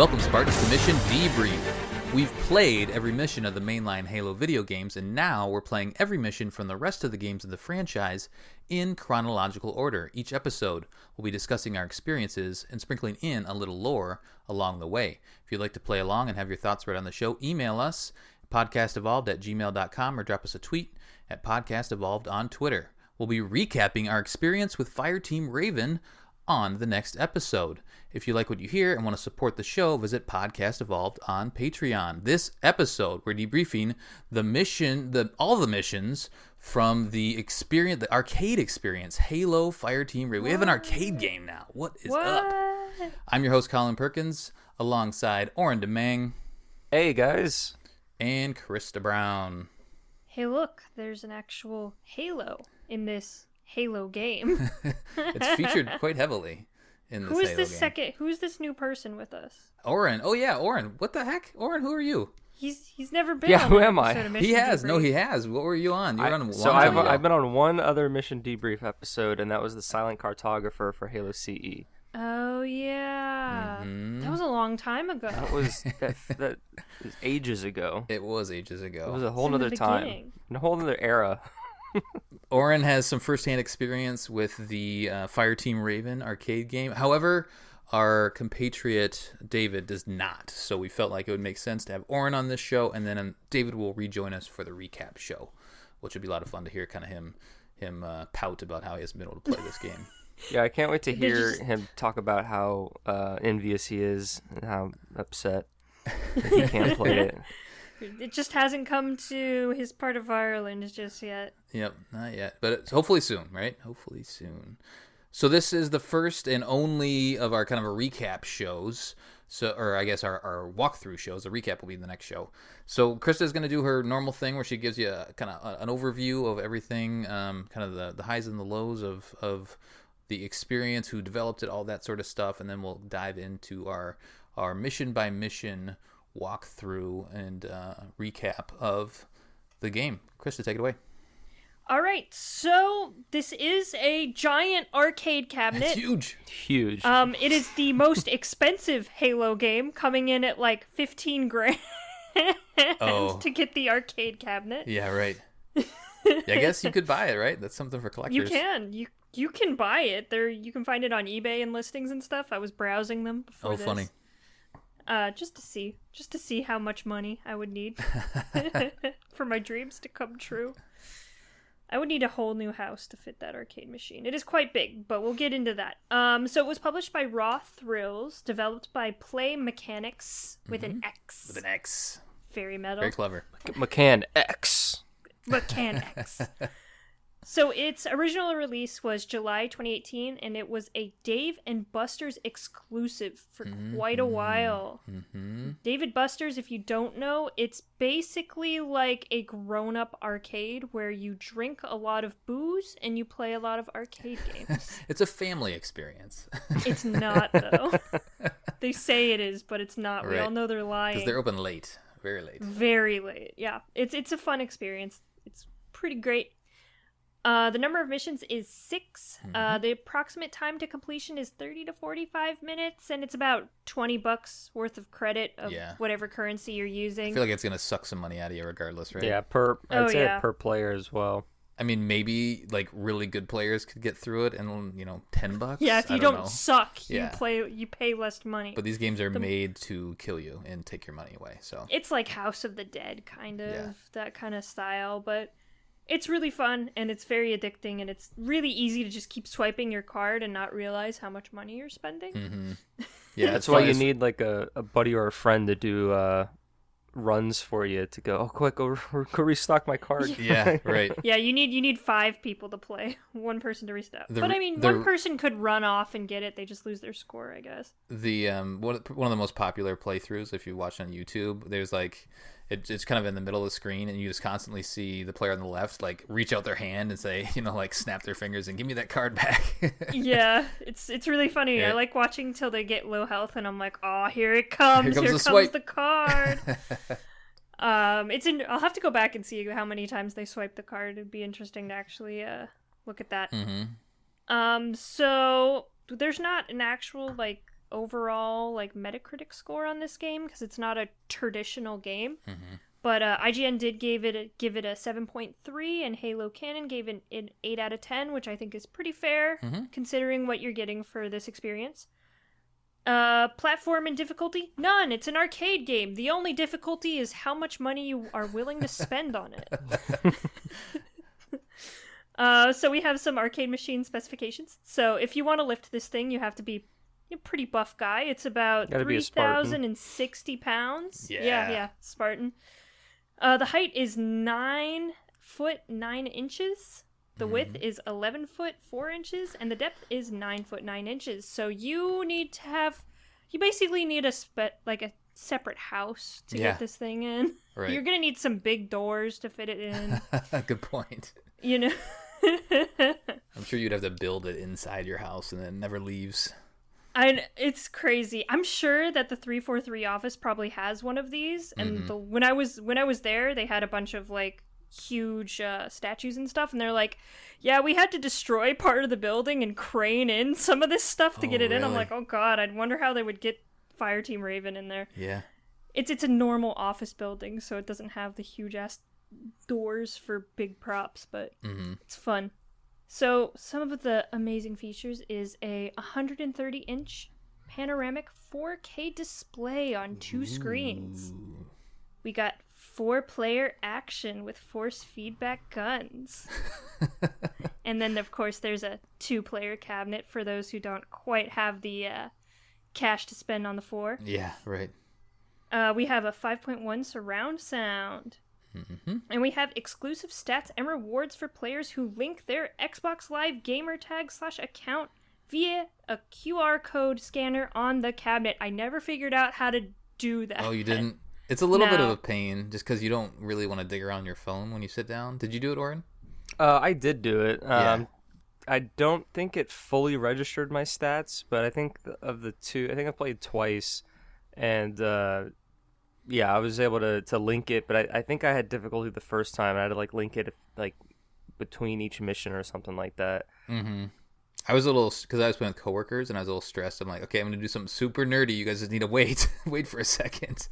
Welcome, Spartans, to Mission Debrief. We've played every mission of the mainline Halo video games, and now we're playing every mission from the rest of the games in the franchise in chronological order. Each episode, we'll be discussing our experiences and sprinkling in a little lore along the way. If you'd like to play along and have your thoughts read on the show, email us podcastevolved@gmail.com or drop us a tweet at podcastevolved on Twitter. We'll be recapping our experience with Fireteam Raven on the next episode. If you like what you hear and want to support the show, visit Podcast Evolved on Patreon. This episode, we're debriefing all the missions from the arcade experience, Halo Fireteam Raven. We have an arcade game now. What is up? I'm your host, Colin Perkins, alongside Oran DeMang. Hey, guys. And Krysta Brown. Hey, look, there's an actual Halo in this Halo game. It's featured quite heavily in this Halo game. Who's this new person with us? Oran. Oh yeah, Oran. What the heck? Oran, who are you? He's never been. Yeah, on who an am I? episode of Mission He has. Debrief. No, he has. What were you on? You were on one. So I've been on one other Mission Debrief episode, and that was the silent cartographer for Halo CE. Oh yeah, that was a long time ago. That was ages ago. It was ages ago. It was a whole nother time, beginning. a whole nother era. Oran has some firsthand experience with the Fireteam Raven arcade game. However, our compatriot David does not. So we felt like it would make sense to have Oran on this show, and then David will rejoin us for the recap show, which would be a lot of fun to hear kind of him pout about how he hasn't been able to play this game. Yeah, I can't wait to hear him talk about how envious he is and how upset that he can't play it. It just hasn't come to his part of Ireland just yet. Yep, not yet. But it's hopefully soon, right? Hopefully soon. So this is the first and only of our kind of a recap shows. Or I guess our walkthrough shows. The recap will be the next show. So Krysta is going to do her normal thing where she gives you kind of an overview of everything, kind of the highs and the lows of the experience, who developed it, all that sort of stuff. And then we'll dive into our mission by mission walkthrough and recap of the game. Krysta, take it away. All right, so this is a giant arcade cabinet. It's huge. Huge. It is the most expensive Halo game, coming in at like $15,000 to get the arcade cabinet. Yeah, right. Yeah, I guess you could buy it, right? That's something for collectors. You can. You can buy it. You can find it on eBay and listings and stuff. I was browsing them before this. Funny. Just to see how much money I would need for my dreams to come true. I would need a whole new house to fit that arcade machine. It is quite big, but we'll get into that. So it was published by Raw Thrills, developed by Play Mechanics with an X. With an X. Very metal. Very clever. McCann X. Mechanics. So its original release was July 2018, and it was a Dave & Buster's exclusive for quite a while. Mm-hmm. Dave & Buster's, if you don't know, it's basically like a grown-up arcade where you drink a lot of booze and you play a lot of arcade games. It's a family experience. It's not, though. They say it is, but it's not. Right. We all know they're lying. Because they're open late. Very late. Very late, yeah. It's a fun experience. It's pretty great. The number of missions is 6. The approximate time to completion is 30 to 45 minutes, and it's about $20 worth of credit of whatever currency you're using. I feel like it's going to suck some money out of you regardless, right? Yeah, I'd say per player as well. I mean, maybe like really good players could get through it and, $10. Yeah, if you don't suck, you pay less money. But these games are made to kill you and take your money away, so. It's like House of the Dead, kind of, that kind of style, but it's really fun, and it's very addicting, and it's really easy to just keep swiping your card and not realize how much money you're spending. Mm-hmm. Yeah, that's why you need like a buddy or a friend to do runs for you to go, quick, go restock my card. Yeah, right. Yeah, you need 5 people to play, 1 person to restock. But I mean, 1 person could run off and get it. They just lose their score, I guess. The one of the most popular playthroughs, if you watch on YouTube, there's like it's kind of in the middle of the screen, and you just constantly see the player on the left like reach out their hand and say, like snap their fingers and give me that card back. Yeah, it's really funny. Yeah. I like watching till they get low health, and I'm like, oh, here it comes. Here comes the card. I'll have to go back and see how many times they swipe the card. It'd be interesting to actually look at that. Mm-hmm. So there's not an actual like overall like Metacritic score on this game because it's not a traditional game. Mm-hmm. But IGN did give it a 7.3, and Halo Canon gave it an 8 out of 10, which I think is pretty fair considering what you're getting for this experience. Platform and difficulty? None. It's an arcade game. The only difficulty is how much money you are willing to spend on it. So we have some arcade machine specifications. So if you want to lift this thing, you have to be a pretty buff guy. It's about 3,060 pounds. Yeah, Spartan. The height is 9 foot 9 inches. The width is 11 foot 4 inches, and the depth is 9 foot 9 inches. So you basically need a separate house to get this thing in. Right. You're gonna need some big doors to fit it in. Good point. You know. I'm sure you'd have to build it inside your house, and then it never leaves. It's crazy. I'm sure that the 343 office probably has one of these, and when I was there, they had a bunch of like huge statues and stuff, and they're like, yeah, we had to destroy part of the building and crane in some of this stuff to get it in. I'm like, oh god, I'd wonder how they would get Fireteam Raven in there. Yeah, it's a normal office building, so it doesn't have the huge ass doors for big props, but it's fun. So some of the amazing features is a 130-inch panoramic 4K display on 2 screens. We got 4-player action with force feedback guns. And then, of course, there's a 2-player cabinet for those who don't quite have the cash to spend on the 4. Yeah, right. We have a 5.1 surround sound. And we have exclusive stats and rewards for players who link their Xbox Live gamer tag / account via a QR code scanner on the cabinet. I never figured out how to do that. Oh, you didn't? It's a little bit of a pain just because you don't really want to dig around your phone when you sit down. Did you do it, Oran? I did do it. I don't think it fully registered my stats, but I think of the two, I think I played twice, and I was able to link it, but I think I had difficulty the first time. I had to like link it like between each mission or something like that. I was a little, because I was playing with coworkers and I was a little stressed. I'm like, okay, I'm going to do something super nerdy. You guys just need to wait for a second.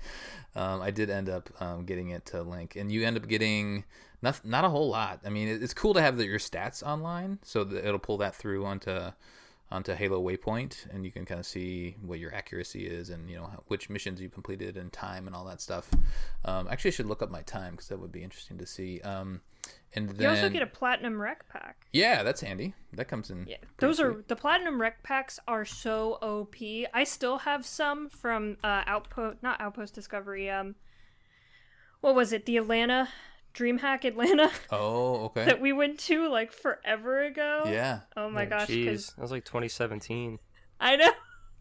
I did end up getting it to link, and you end up getting not a whole lot. I mean, it's cool to have your stats online, so that it'll pull that through onto Halo Waypoint, and you can kind of see what your accuracy is, and which missions you completed and time and all that stuff. Actually, I should look up my time because that would be interesting to see. And then you also get a platinum rec pack. Yeah, that's handy. That comes in. Yeah, the platinum rec packs are so OP. I still have some from Outpost Discovery. What was it? The Atlanta DreamHack Atlanta. Oh, okay. That we went to like forever ago. Yeah. Oh my gosh. Jeez, that was like 2017. I know,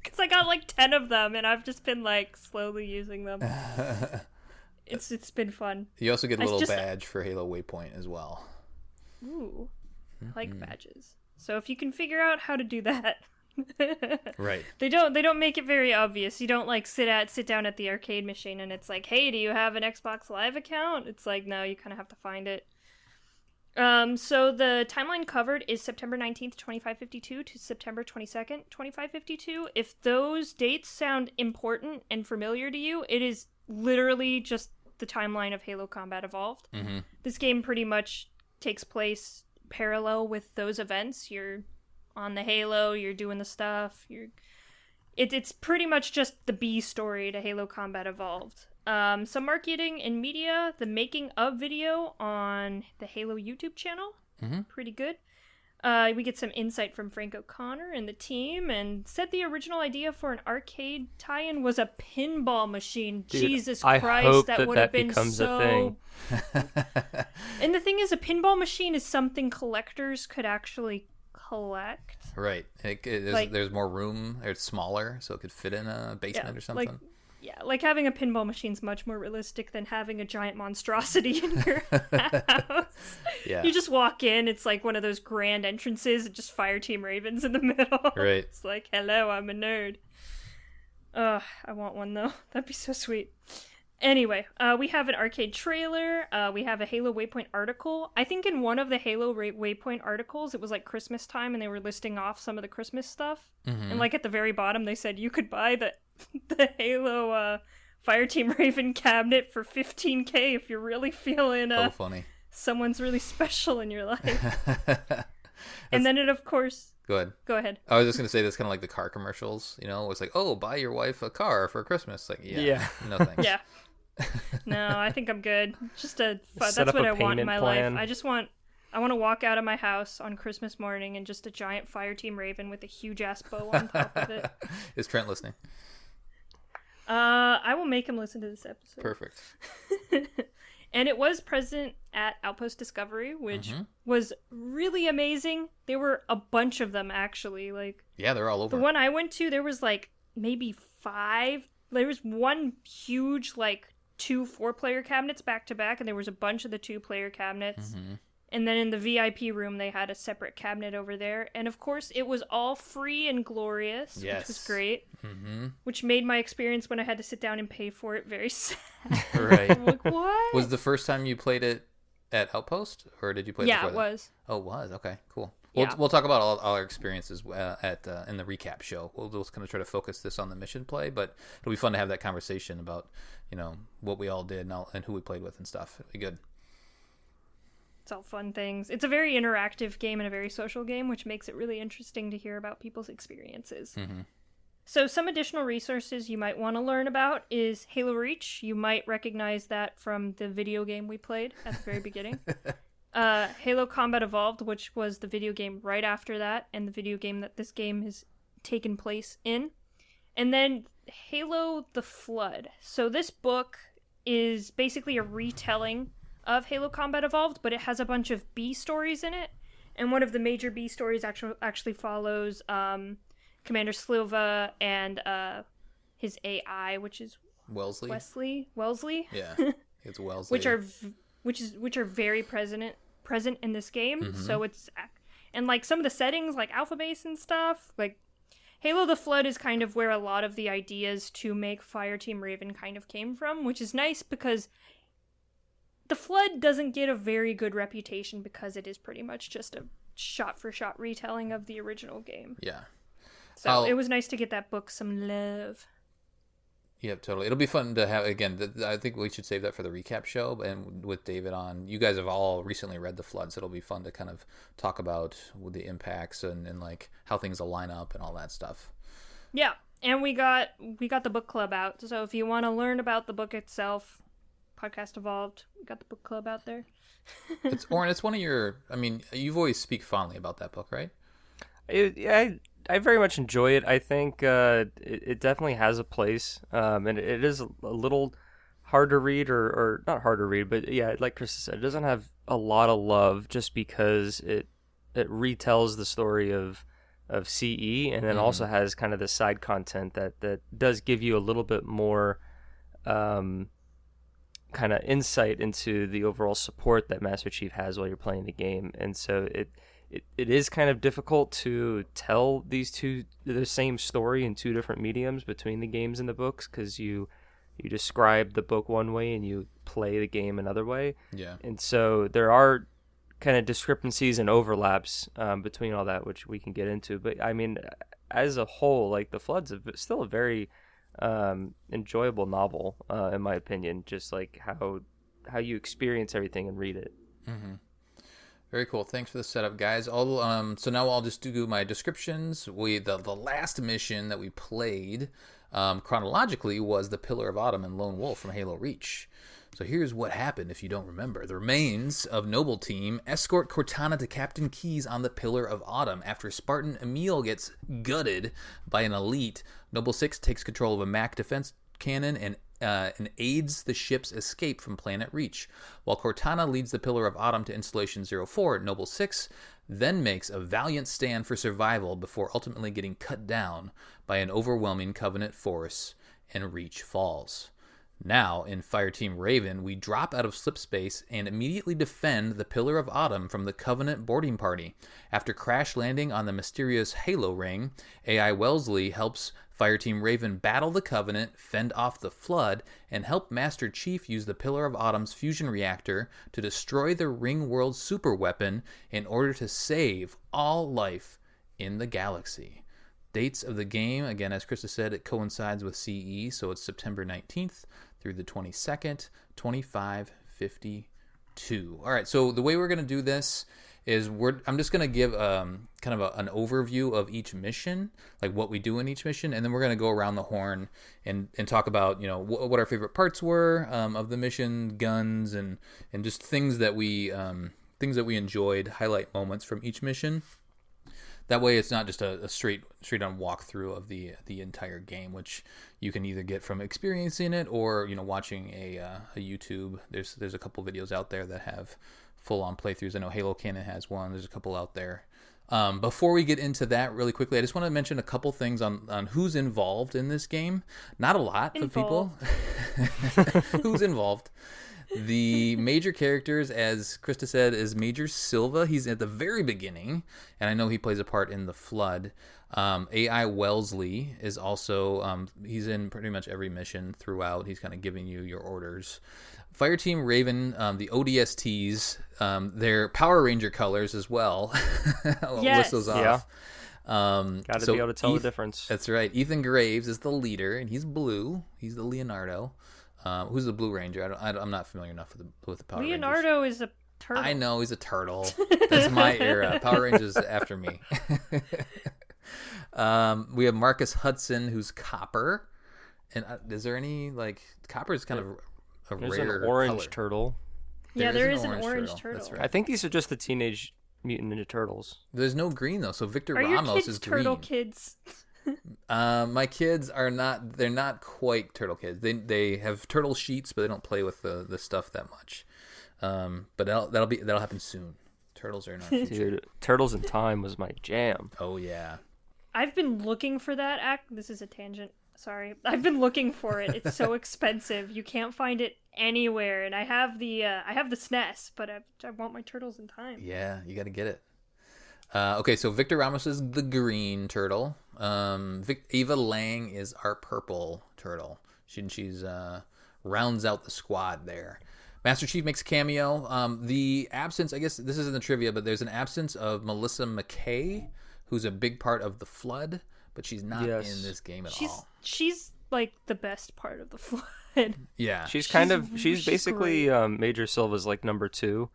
because I got like 10 of them, and I've just been like slowly using them. It's been fun. You also get a little badge for Halo Waypoint as well. Ooh, I like badges. So if you can figure out how to do that, right? They don't make it very obvious. You don't like sit down at the arcade machine and it's like, hey, do you have an Xbox Live account? It's like, no, you kind of have to find it. So the timeline covered is September 19th, 2552 to September 22nd, 2552. If those dates sound important and familiar to you, it is literally just the timeline of Halo Combat Evolved. This game pretty much takes place parallel with those events. You're on the Halo, you're doing the stuff, it's pretty much just the B story to Halo Combat Evolved. Some marketing and media, the making of video on the Halo YouTube channel, pretty good. We get some insight from Frank O'Connor and the team, and said the original idea for an arcade tie-in was a pinball machine. Dude, Jesus Christ, I hope that would have been becomes so... a thing. And the thing is, a pinball machine is something collectors could actually collect. Right. There's more room. It's smaller, so it could fit in a basement or something. Like having a pinball machine's much more realistic than having a giant monstrosity in your house. Yeah. You just walk in, it's like one of those grand entrances, and just Fireteam Ravens in the middle. Right. It's like, hello, I'm a nerd. I want one though. That'd be so sweet. Anyway, we have an arcade trailer. We have a Halo Waypoint article. I think in one of the Halo Waypoint articles, it was like Christmas time, and they were listing off some of the Christmas stuff. Mm-hmm. And like at the very bottom, they said you could buy the Halo Fireteam Raven cabinet for $15K if you're really feeling funny. Someone's really special in your life. And then it, of course... Go ahead. I was just going to say that's kind of like the car commercials, you know? It's like, oh, buy your wife a car for Christmas. Like, yeah. No thanks. Yeah. No, I think I'm good. Just that's what I want in my life. I want to walk out of my house on Christmas morning and just a giant Fireteam Raven with a huge ass bow on top of it. Is Trent listening? I will make him listen to this episode. Perfect. And it was present at Outpost Discovery, which was really amazing. There were a bunch of them, actually. Yeah, they're all over. The one I went to, there was maybe 5. There was one huge 2 4-player cabinets back to back, and there was a bunch of the 2-player cabinets. And then in the VIP room, they had a separate cabinet over there. And of course, it was all free and glorious, which was great. Which made my experience when I had to sit down and pay for it very sad. Right. I'm like, what? Was the first time you played it at Outpost, or did you play it before that? Yeah, it was. Oh, it was? Okay, cool. Yeah. We'll talk about all our experiences in the recap show. We'll just kind of try to focus this on the mission play, but it'll be fun to have that conversation about, what we all did and who we played with and stuff. It'll be good. It's all fun things. It's a very interactive game and a very social game, which makes it really interesting to hear about people's experiences. So some additional resources you might want to learn about is Halo Reach. You might recognize that from the video game we played at the very beginning. Halo Combat Evolved, which was the video game right after that, and the video game that this game has taken place in. And then Halo the Flood. So this book is basically a retelling of Halo Combat Evolved, but it has a bunch of B stories in it. And one of the major B stories actually follows Commander Slilva and his AI, which is Wellesley. Yeah, it's Wellesley. which are very present in this game. So it's, and some of the settings, like Alpha Base and stuff, Halo the Flood is kind of where a lot of the ideas to make Fireteam Raven kind of came from, which is nice because the Flood doesn't get a very good reputation because it is pretty much just a shot-for-shot retelling of the original game. Yeah. So it was nice to get that book some love. Yeah, totally. It'll be fun to have, again, I think we should save that for the recap show, and with David on. You guys have all recently read The Flood, so it'll be fun to kind of talk about the impacts and how things will line up and all that stuff. Yeah, and we got the book club out, so if you want to learn about the book itself... Podcast Evolved. We got the book club out there. It's Oran. It's one of your. I mean, you've always speak fondly about that book, right? I very much enjoy it. I think it definitely has a place, and it is a little hard to read, or not hard to read, but yeah, like Krysta said, it doesn't have a lot of love just because it retells the story of CE, and then also has kind of the side content that does give you a little bit more. Kind of insight into the overall support that Master Chief has while you're playing the game, and so it is kind of difficult to tell the same story in 2 different mediums between the games and the books, because you describe the book one way and you play the game another way. Yeah, and so there are kind of discrepancies and overlaps between all that, which we can get into. But I mean, as a whole, The Flood's still a very enjoyable novel, in my opinion, just how you experience everything and read it. Very cool. Thanks for the setup, guys. So now I'll just do my descriptions. The last mission that we played chronologically was the Pillar of Autumn and Lone Wolf from Halo Reach. So here's what happened if you don't remember. The remains of Noble Team escort Cortana to Captain Keyes on the Pillar of Autumn. After Spartan Emil gets gutted by an elite, Noble 6 takes control of a MAC defense cannon and aids the ship's escape from Planet Reach. While Cortana leads the Pillar of Autumn to Installation 04, Noble 6 then makes a valiant stand for survival before ultimately getting cut down by an overwhelming Covenant force, and Reach falls. Now, in Fireteam Raven, we drop out of slipspace and immediately defend the Pillar of Autumn from the Covenant boarding party. After crash landing on the mysterious Halo ring, AI Wellesley helps Fireteam Raven battle the Covenant, fend off the Flood, and help Master Chief use the Pillar of Autumn's fusion reactor to destroy the Ring World superweapon in order to save all life in the galaxy. Dates of the game, again, as Krysta said, it coincides with CE, so it's September 19th through the 22nd, 2552. All right, so the way we're going to do this is I'm just going to give kind of an overview of each mission, like what we do in each mission, and then we're going to go around the horn and talk about, what our favorite parts were of the mission, guns, and just things that we enjoyed, highlight moments from each mission. That way, it's not just a straight on walkthrough of the entire game, which you can either get from experiencing it or watching a YouTube. There's a couple videos out there that have full on playthroughs. I know Halo Canon has one. There's a couple out there. Before we get into that, really quickly, I just want to mention a couple things on who's involved in this game. Not a lot of people. Who's involved? The major characters, as Krysta said, is Major Silva. He's at the very beginning, and I know he plays a part in the Flood. AI Wellesley is also, he's in pretty much every mission throughout. He's kind of giving you your orders. Fireteam Raven, the ODSTs, their Power Ranger colors as well. I'll list those off. Yeah. Got to be able to tell the difference. That's right. Ethan Graves is the leader, and he's blue. He's the Leonardo. Who's the Blue Ranger? I'm not familiar enough with the Power Rangers. Leonardo is a turtle. I know, he's a turtle. That's my era. Power Rangers after me. We have Marcus Hudson, who's Copper. And is there any, Copper is kind of a There's rare an orange color. turtle. There is an orange turtle. That's right. I think these are just the Teenage Mutant Ninja Turtles. There's no green, though, so Victor Are Ramos your kids is turtle green. kids? My kids are not. They're not quite turtle kids. They have turtle sheets, but they don't play with the stuff that much. But that'll happen soon. Turtles are in our future. Dude, Turtles in Time was my jam. Oh yeah. I've been looking for that act. This is a tangent. Sorry. I've been looking for it. It's so expensive. You can't find it anywhere. And I have the SNES, but I want my Turtles in Time. Yeah, you got to get it. Okay, so Victor Ramos is the green turtle. Eva Lang is our purple turtle. She's rounds out the squad there. Master Chief makes a cameo. The absence, I guess this isn't the trivia, but there's an absence of Melissa McKay, who's a big part of the Flood, but she's not in this game at all. She's like the best part of the Flood. Yeah. She's basically Major Silva's number 2.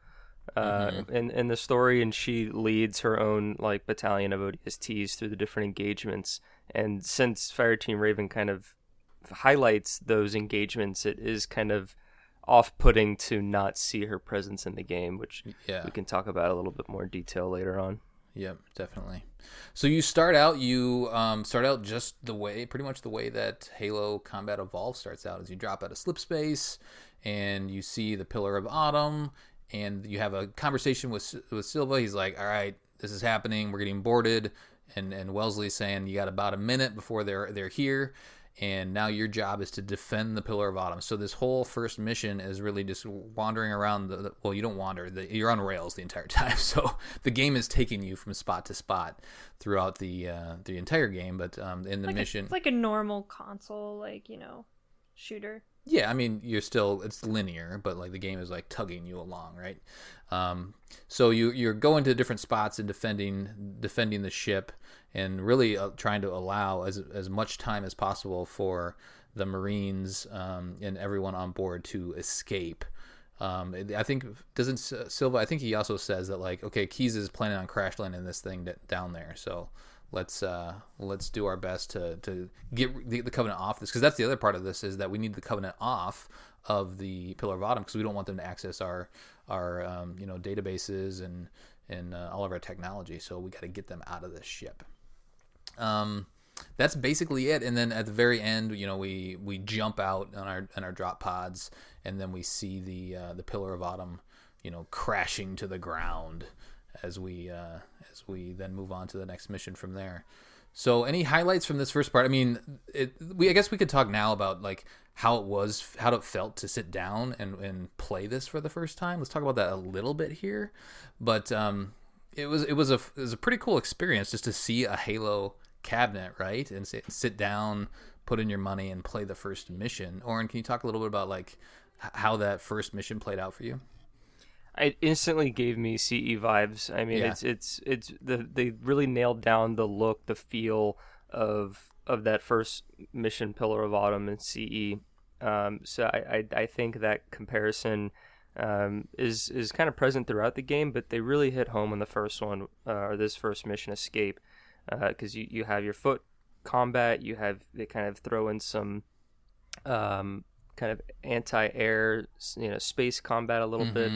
In the story, and she leads her own battalion of ODSTs through the different engagements. And since Fireteam Raven kind of highlights those engagements, it is kind of off-putting to not see her presence in the game, which we can talk about a little bit more in detail later on. Yep, definitely. So you start out just pretty much the way that Halo Combat Evolved starts out, is you drop out of slipspace and you see the Pillar of Autumn. And you have a conversation with Silva. He's like, all right, this is happening. We're getting boarded. And Wellesley's saying, you got about a minute before they're here. And now your job is to defend the Pillar of Autumn. So this whole first mission is really just wandering around. Well, you don't wander. You're on rails the entire time. So the game is taking you from spot to spot throughout the entire game. But in the mission... It's like a normal console, shooter. Yeah, I mean, it's linear, but the game is tugging you along, right? So you're going to different spots and defending the ship, and really trying to allow as much time as possible for the Marines and everyone on board to escape. I think Silva? I think he also says that okay, Keyes is planning on crash landing this thing down there, so. Let's do our best to get the Covenant off this, because that's the other part of this, is that we need the Covenant off of the Pillar of Autumn, because we don't want them to access our databases and all of our technology. So we got to get them out of this ship. That's basically it. And then at the very end, we jump out on our drop pods, and then we see the Pillar of Autumn, crashing to the ground as we then move on to the next mission from there. So, any highlights from this first part? I mean, I guess we could talk now about like how it felt to sit down and play this for the first time. Let's talk about that a little bit here. But it was a pretty cool experience just to see a Halo cabinet, right? And sit down, put in your money, and play the first mission. Oran, can you talk a little bit about like how that first mission played out for you? It instantly gave me CE vibes. I mean, they really nailed down the look, the feel of that first mission, Pillar of Autumn in CE. So I think that comparison is kind of present throughout the game, but they really hit home on the first one, or this first mission, Escape, because you have your foot combat, they kind of throw in some kind of anti-air, space combat a little bit.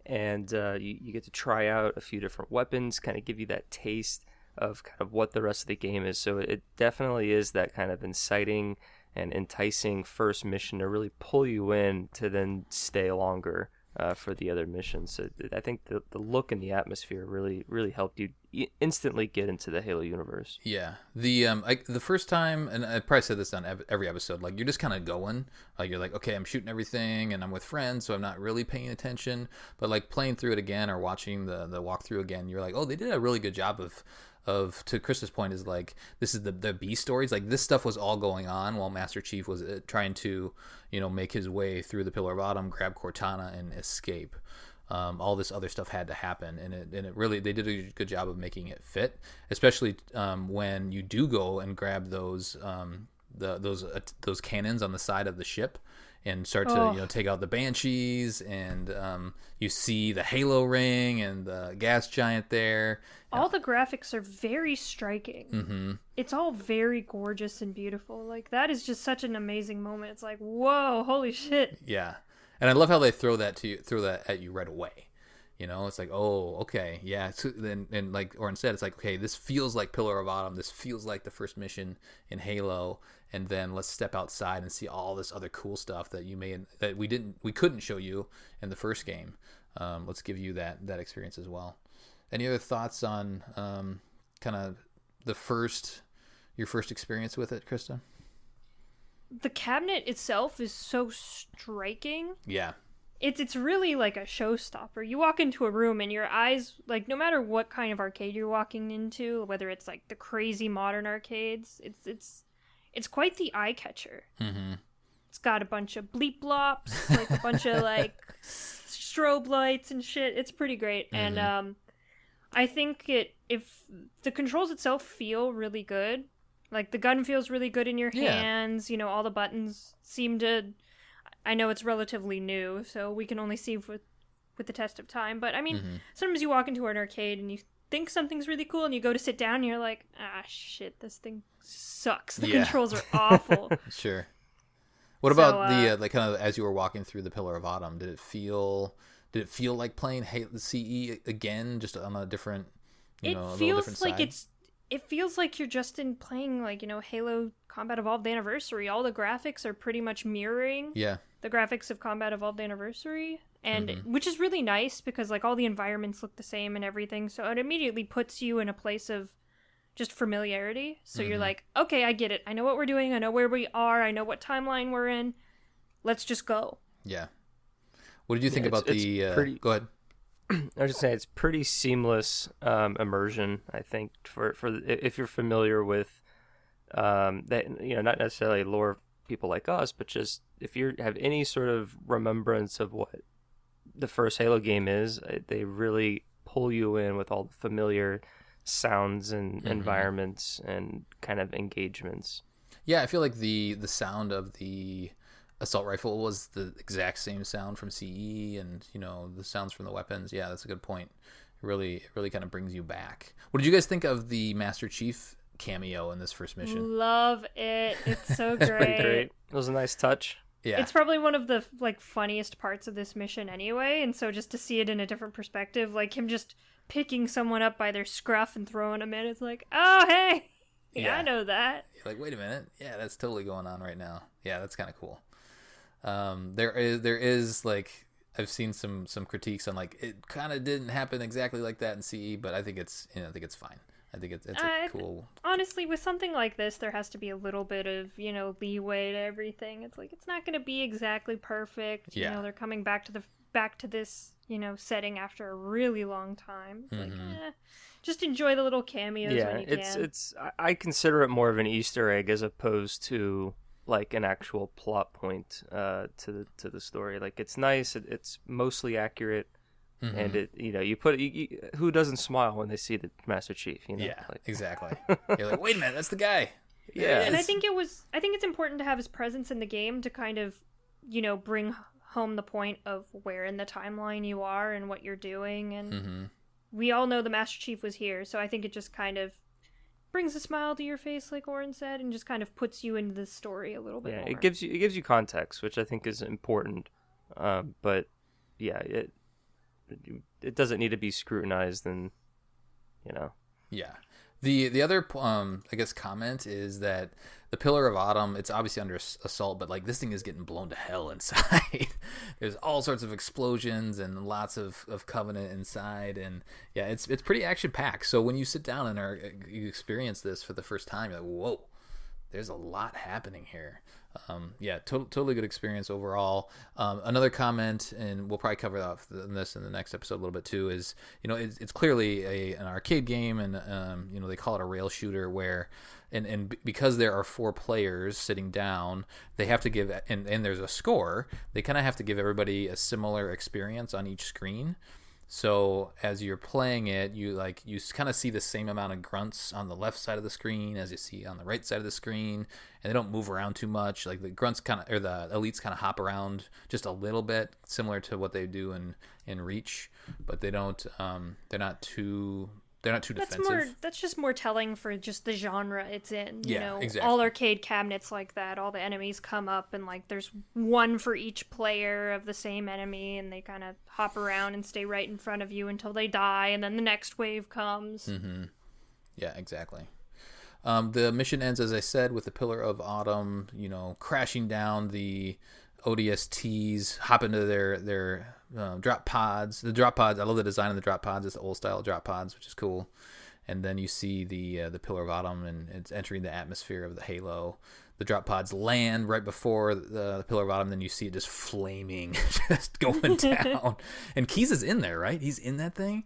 And you get to try out a few different weapons, kind of give you that taste of kind of what the rest of the game is. So it definitely is that kind of inciting and enticing first mission to really pull you in to then stay longer for the other missions. So I think the look and the atmosphere really helped you instantly get into the Halo universe. Yeah, the first time, and I probably said this on every episode, like you're just kind of going, like you're like, okay, I'm shooting everything, and I'm with friends, so I'm not really paying attention. But like playing through it again or watching the walkthrough again, you're like, oh, they did a really good job of to Krysta's point, is like this is the B stories. Like this stuff was all going on while Master Chief was trying to make his way through the Pillar of Autumn, grab Cortana, and escape. All this other stuff had to happen, and it really, they did a good job of making it fit, especially when you do go and grab those cannons on the side of the ship and start to take out the Banshees, and you see the Halo ring and the gas giant there. All the graphics are very striking. Mm-hmm. It's all very gorgeous and beautiful. Like that is just such an amazing moment. It's like, whoa, holy shit. Yeah. And I love how they throw that at you right away. It's like, oh, okay, yeah. And like Oran said, it's like, okay, this feels like Pillar of Autumn. This feels like the first mission in Halo. And then let's step outside and see all this other cool stuff that we couldn't show you in the first game. Let's give you that experience as well. Any other thoughts on kind of your first experience with it, Krysta? The cabinet itself is so striking. Yeah. It's really like a showstopper. You walk into a room and your eyes, like, no matter what kind of arcade you're walking into, whether it's like the crazy modern arcades, it's quite the eye catcher. Mm-hmm. It's got a bunch of bleep blops, like a bunch of like strobe lights and shit. It's pretty great. Mm-hmm. And I think if the controls itself feel really good. Like, the gun feels really good in your hands. All the buttons seem to... I know it's relatively new, so we can only see with the test of time. But, I mean, sometimes you walk into an arcade and you think something's really cool, and you go to sit down and you're like, shit, this thing sucks. The controls are awful. Sure. What about the kind of, as you were walking through the Pillar of Autumn, did it feel like playing Halo CE again, just on a different, it feels like side? It feels like you're just playing, like, Halo Combat Evolved Anniversary. All the graphics are pretty much mirroring the graphics of Combat Evolved Anniversary, and which is really nice because, like, all the environments look the same and everything, so it immediately puts you in a place of just familiarity. So you're like, okay, I get it. I know what we're doing. I know where we are. I know what timeline we're in. Let's just go. Yeah. What did you think about the... Go ahead. I was just saying, it's pretty seamless immersion, I think, for if you're familiar with that, not necessarily lore people like us, but just if you have any sort of remembrance of what the first Halo game is, they really pull you in with all the familiar sounds and environments and kind of engagements. Yeah, I feel like the sound of the assault rifle was the exact same sound from CE, and the sounds from the weapons. Yeah, that's a good point. It really kind of brings you back. What did you guys think of the Master Chief cameo in this first mission? Love it. It's so great. Pretty great. It was a nice touch. Yeah, it's probably one of the funniest parts of this mission anyway, and so just to see it in a different perspective, like him just picking someone up by their scruff and throwing them in, it's like, oh hey, yeah, I know that. You're like, wait a minute, yeah, that's totally going on right now. Yeah, that's kind of cool. There is like, I've seen some critiques on like it kind of didn't happen exactly like that in CE, but I think it's fine. I think it's a cool. Honestly, with something like this, there has to be a little bit of leeway to everything. It's like it's not going to be exactly perfect. Yeah. They're coming back to this setting after a really long time. It's like just enjoy the little cameos when you can. I consider it more of an Easter egg as opposed to like an actual plot point to the story. Like it's nice. It's mostly accurate. And it, who doesn't smile when they see the Master Chief? Yeah, exactly. You're like, wait a minute, that's the guy. Yeah, and I think it's important to have his presence in the game to kind of, bring home the point of where in the timeline you are and what you're doing. And we all know the Master Chief was here, so I think it just kind of brings a smile to your face, like Oran said, and just kind of puts you into the story a little bit more. It gives you context, which I think is important. But yeah, it doesn't need to be scrutinized, and Yeah. The other I guess comment is that the Pillar of Autumn, it's obviously under assault, but like this thing is getting blown to hell inside. There's all sorts of explosions and lots of Covenant inside, and yeah, it's pretty action packed. So when you sit down and you experience this for the first time, you're like, whoa, there's a lot happening here. Totally good experience overall. Another comment, and we'll probably cover this in the next episode a little bit too, is it's clearly an arcade game, and they call it a rail shooter where, and because there are 4 players sitting down, they have to give, and there's a score, they kind of have to give everybody a similar experience on each screen. So as you're playing it, you kind of see the same amount of grunts on the left side of the screen as you see on the right side of the screen, and they don't move around too much. Like the grunts or the elites kind of hop around just a little bit, similar to what they do in Reach, but they don't. They're not too defensive. That's just more telling for just the genre it's in. Exactly. All arcade cabinets like that, all the enemies come up and like there's one for each player of the same enemy, and they kind of hop around and stay right in front of you until they die, and then the next wave comes. Yeah, exactly. The mission ends, as I said, with the Pillar of Autumn, crashing down. The ODSTs hop into their drop pods. The drop pods, I love the design of the drop pods. It's the old style drop pods, which is cool. And then you see the Pillar of Autumn, and it's entering the atmosphere of the Halo. The drop pods land right before the Pillar of Autumn. Then you see it just flaming, just going down. And Keys is in there, right? He's in that thing.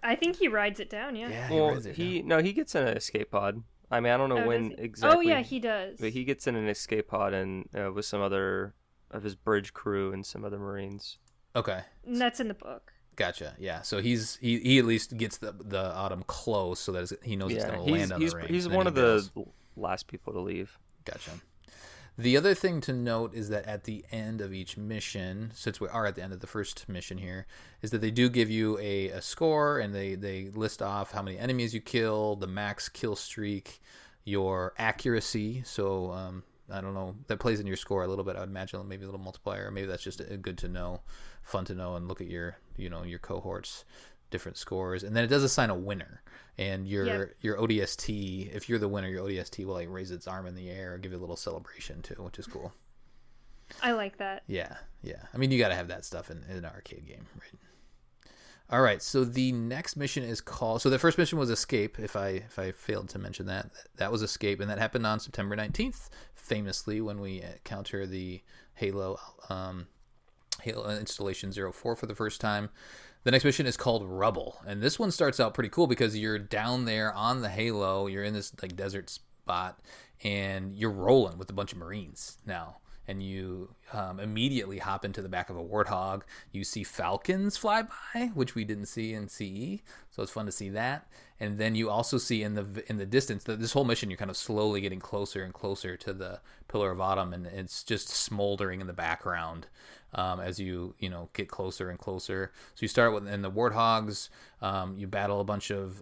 I think he rides it down. Yeah. He gets in an escape pod. I mean, I don't know when exactly. Oh yeah, he does. But he gets in an escape pod and with some other of his bridge crew and some other Marines. Okay. And that's in the book. Gotcha. Yeah. So he at least gets the Autumn close so that he knows it's going to land on the ring. He's one of the last people to leave. Gotcha. The other thing to note is that at the end of each mission, since we are at the end of the first mission here, is that they do give you a score, and they list off how many enemies you kill, the max kill streak, your accuracy. So I don't know, that plays in your score a little bit. I would imagine maybe a little multiplier. Maybe that's just good to know, fun to know, and look at your cohorts, different scores, and then it does assign a winner. And your ODST, if you're the winner, your ODST will like raise its arm in the air or give you a little celebration too, which is cool. I like that. Yeah. I mean, you got to have that stuff in an arcade game, right? All right, so the next mission is called. So the first mission was Escape. If I failed to mention that was Escape, and that happened on September 19th, famously when we encounter the Halo installation 04 for the first time. The next mission is called Rubble, and this one starts out pretty cool because you're down there on the Halo. You're in this like desert spot, and you're rolling with a bunch of Marines now. And you immediately hop into the back of a Warthog. You see Falcons fly by, which we didn't see in CE, so it's fun to see that. And then you also see in the distance that this whole mission, you're kind of slowly getting closer and closer to the Pillar of Autumn, and it's just smoldering in the background as you get closer and closer. So you start in the Warthogs. You battle a bunch of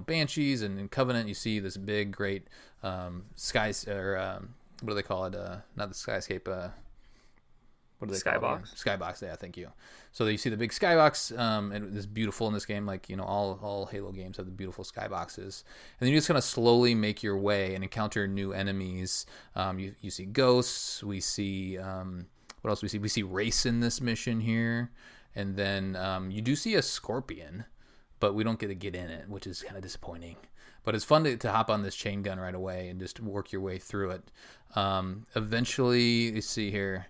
Banshees, and in Covenant you see this big, great skies or. What do they call it? Not the skyscape. What do they call it? Skybox. Yeah, thank you. So you see the big skybox, and it's beautiful in this game. Like all Halo games have the beautiful skyboxes, and then you just kind of slowly make your way and encounter new enemies. You see ghosts. We see what else? We see Race in this mission here, and then you do see a scorpion. but we don't get to get in it, which is kind of disappointing. But it's fun to hop on this chain gun right away and just work your way through it. Eventually, let's see here.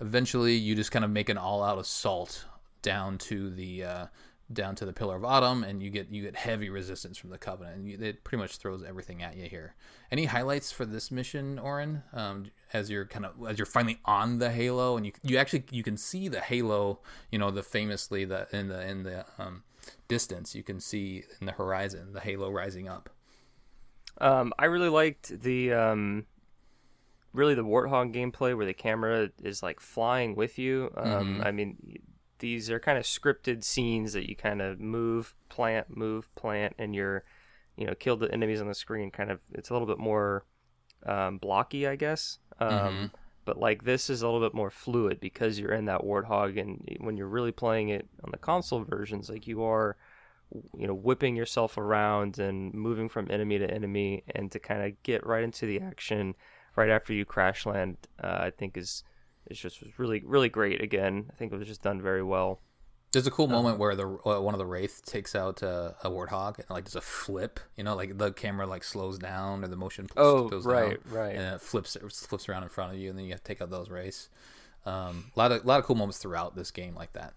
Eventually, you just kind of make an all-out assault down to the Pillar of Autumn, and you get heavy resistance from the Covenant, and it pretty much throws everything at you here. Any highlights for this mission, Oran? As you're finally on the Halo, and you can see the Halo, in the distance, you can see in the horizon the Halo rising up. I really liked the Warthog gameplay where the camera is like flying with you. I mean, these are kind of scripted scenes that you kind of move, plant, and you're, kill the enemies on the screen. Kind of, it's a little bit more blocky, I guess. But like this is a little bit more fluid because you're in that Warthog, and when you're really playing it on the console versions, like you are, whipping yourself around and moving from enemy to enemy, and to kind of get right into the action right after you crash land, I think was really, really great. Again, I think it was just done very well. There's a cool moment where one of the Wraith takes out a Warthog, and like there's a flip, like the camera like slows down, or the motion goes down, and it flips around in front of you, and then you have to take out those Wraiths. A lot of cool moments throughout this game like that.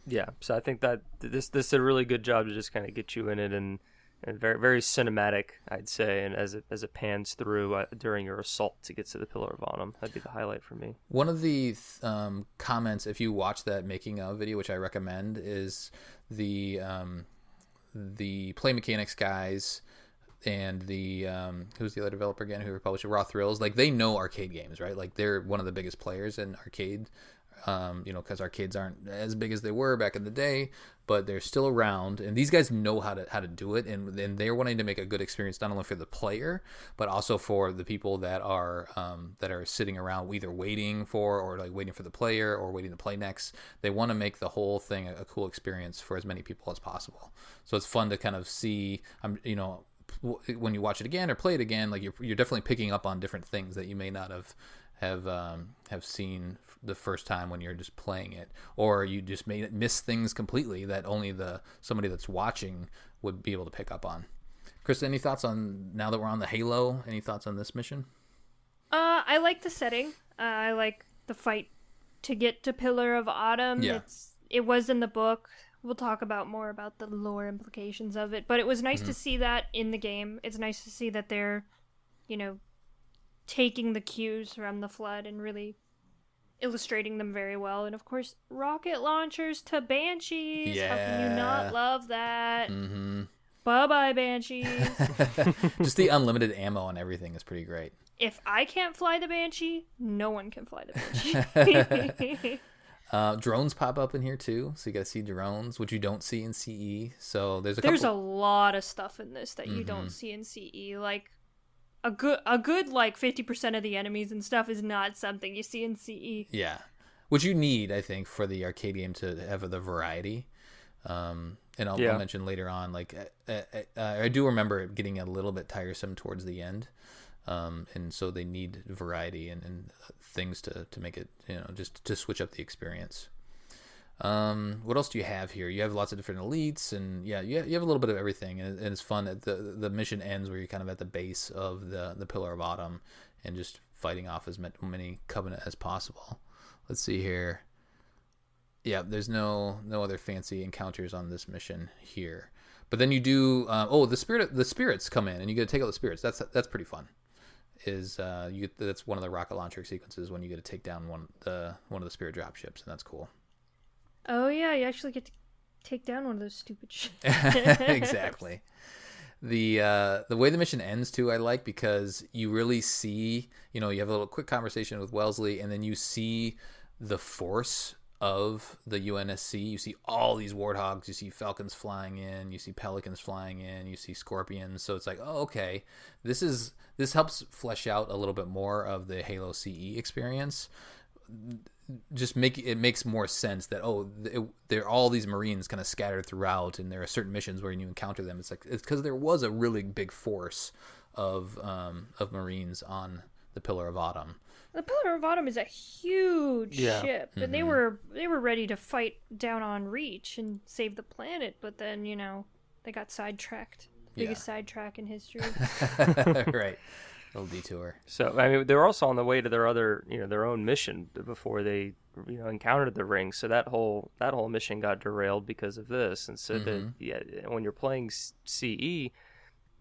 Yeah, so I think that this did a really good job to just kind of get you in it, and very, very cinematic, I'd say, and as it pans through during your assault to get to the Pillar of Autumn. That'd be the highlight for me. One of the comments, if you watch that making of video, which I recommend, is the Play Mechanics guys and the who's the other developer again who published Raw Thrills. Like, they know arcade games, right? Like, they're one of the biggest players in arcade. Because arcades aren't as big as they were back in the day, but they're still around, and these guys know how to do it, and they're wanting to make a good experience not only for the player but also for the people that are sitting around either waiting for the player or waiting to play next. They want to make the whole thing a cool experience for as many people as possible. So it's fun to kind of see, when you watch it again or play it again, like you're definitely picking up on different things that you may not have seen the first time when you're just playing it, or you just may miss things completely that only somebody that's watching would be able to pick up on. Krysta, any thoughts on, now that we're on the Halo, any thoughts on this mission? I like the setting. I like the fight to get to Pillar of Autumn. Yeah. It was in the book. We'll talk more about the lore implications of it, but it was nice to see that in the game. It's nice to see that they're, taking the cues from the Flood and really illustrating them very well. And of course, rocket launchers to Banshees. Yeah. How can you not love that? Bye-bye, Banshees. Just the unlimited ammo and everything is pretty great. If I can't fly the Banshee, no one can fly the Banshee. Drones pop up in here too, so you got to see drones, which you don't see in CE. So there's a lot of stuff in this that you don't see in CE. Like a good like 50% of the enemies and stuff is not something you see in CE. Yeah, which you need, I think, for the arcade game to have the variety. And I'll mention later on, like I do remember it getting a little bit tiresome towards the end. And so they need variety and things to make it, just to switch up the experience. What else do you have here? You have lots of different elites, and you have a little bit of everything, and it's fun. The mission ends where you're kind of at the base of the Pillar of Autumn and just fighting off as many Covenant as possible. Let's see here. Yeah, there's no other fancy encounters on this mission here. But then you do the spirits come in, and you get to take out the spirits. That's pretty fun. That's one of the rocket launcher sequences when you get to take down one of the spirit drop ships, and that's cool. Oh yeah, you actually get to take down one of those stupid ships. Exactly. The way the mission ends too, I like, because you really see, you have a little quick conversation with Wellesley, and then you see the force of the UNSC. You see all these warthogs, you see falcons flying in, you see pelicans flying in, you see scorpions. So it's like, oh, okay, this helps flesh out a little bit more of the Halo CE experience. It makes more sense that there are all these Marines kind of scattered throughout, and there are certain missions where you encounter them. It's because there was a really big force of Marines on the Pillar of Autumn. The Pillar of Autumn is a huge ship, and they were ready to fight down on Reach and save the planet. But then They got sidetracked. Yeah. Biggest sidetrack in history. Right. Little detour. So I mean, they were also on the way to their other, their own mission before they, encountered the ring. So that whole mission got derailed because of this. And so when you're playing CE,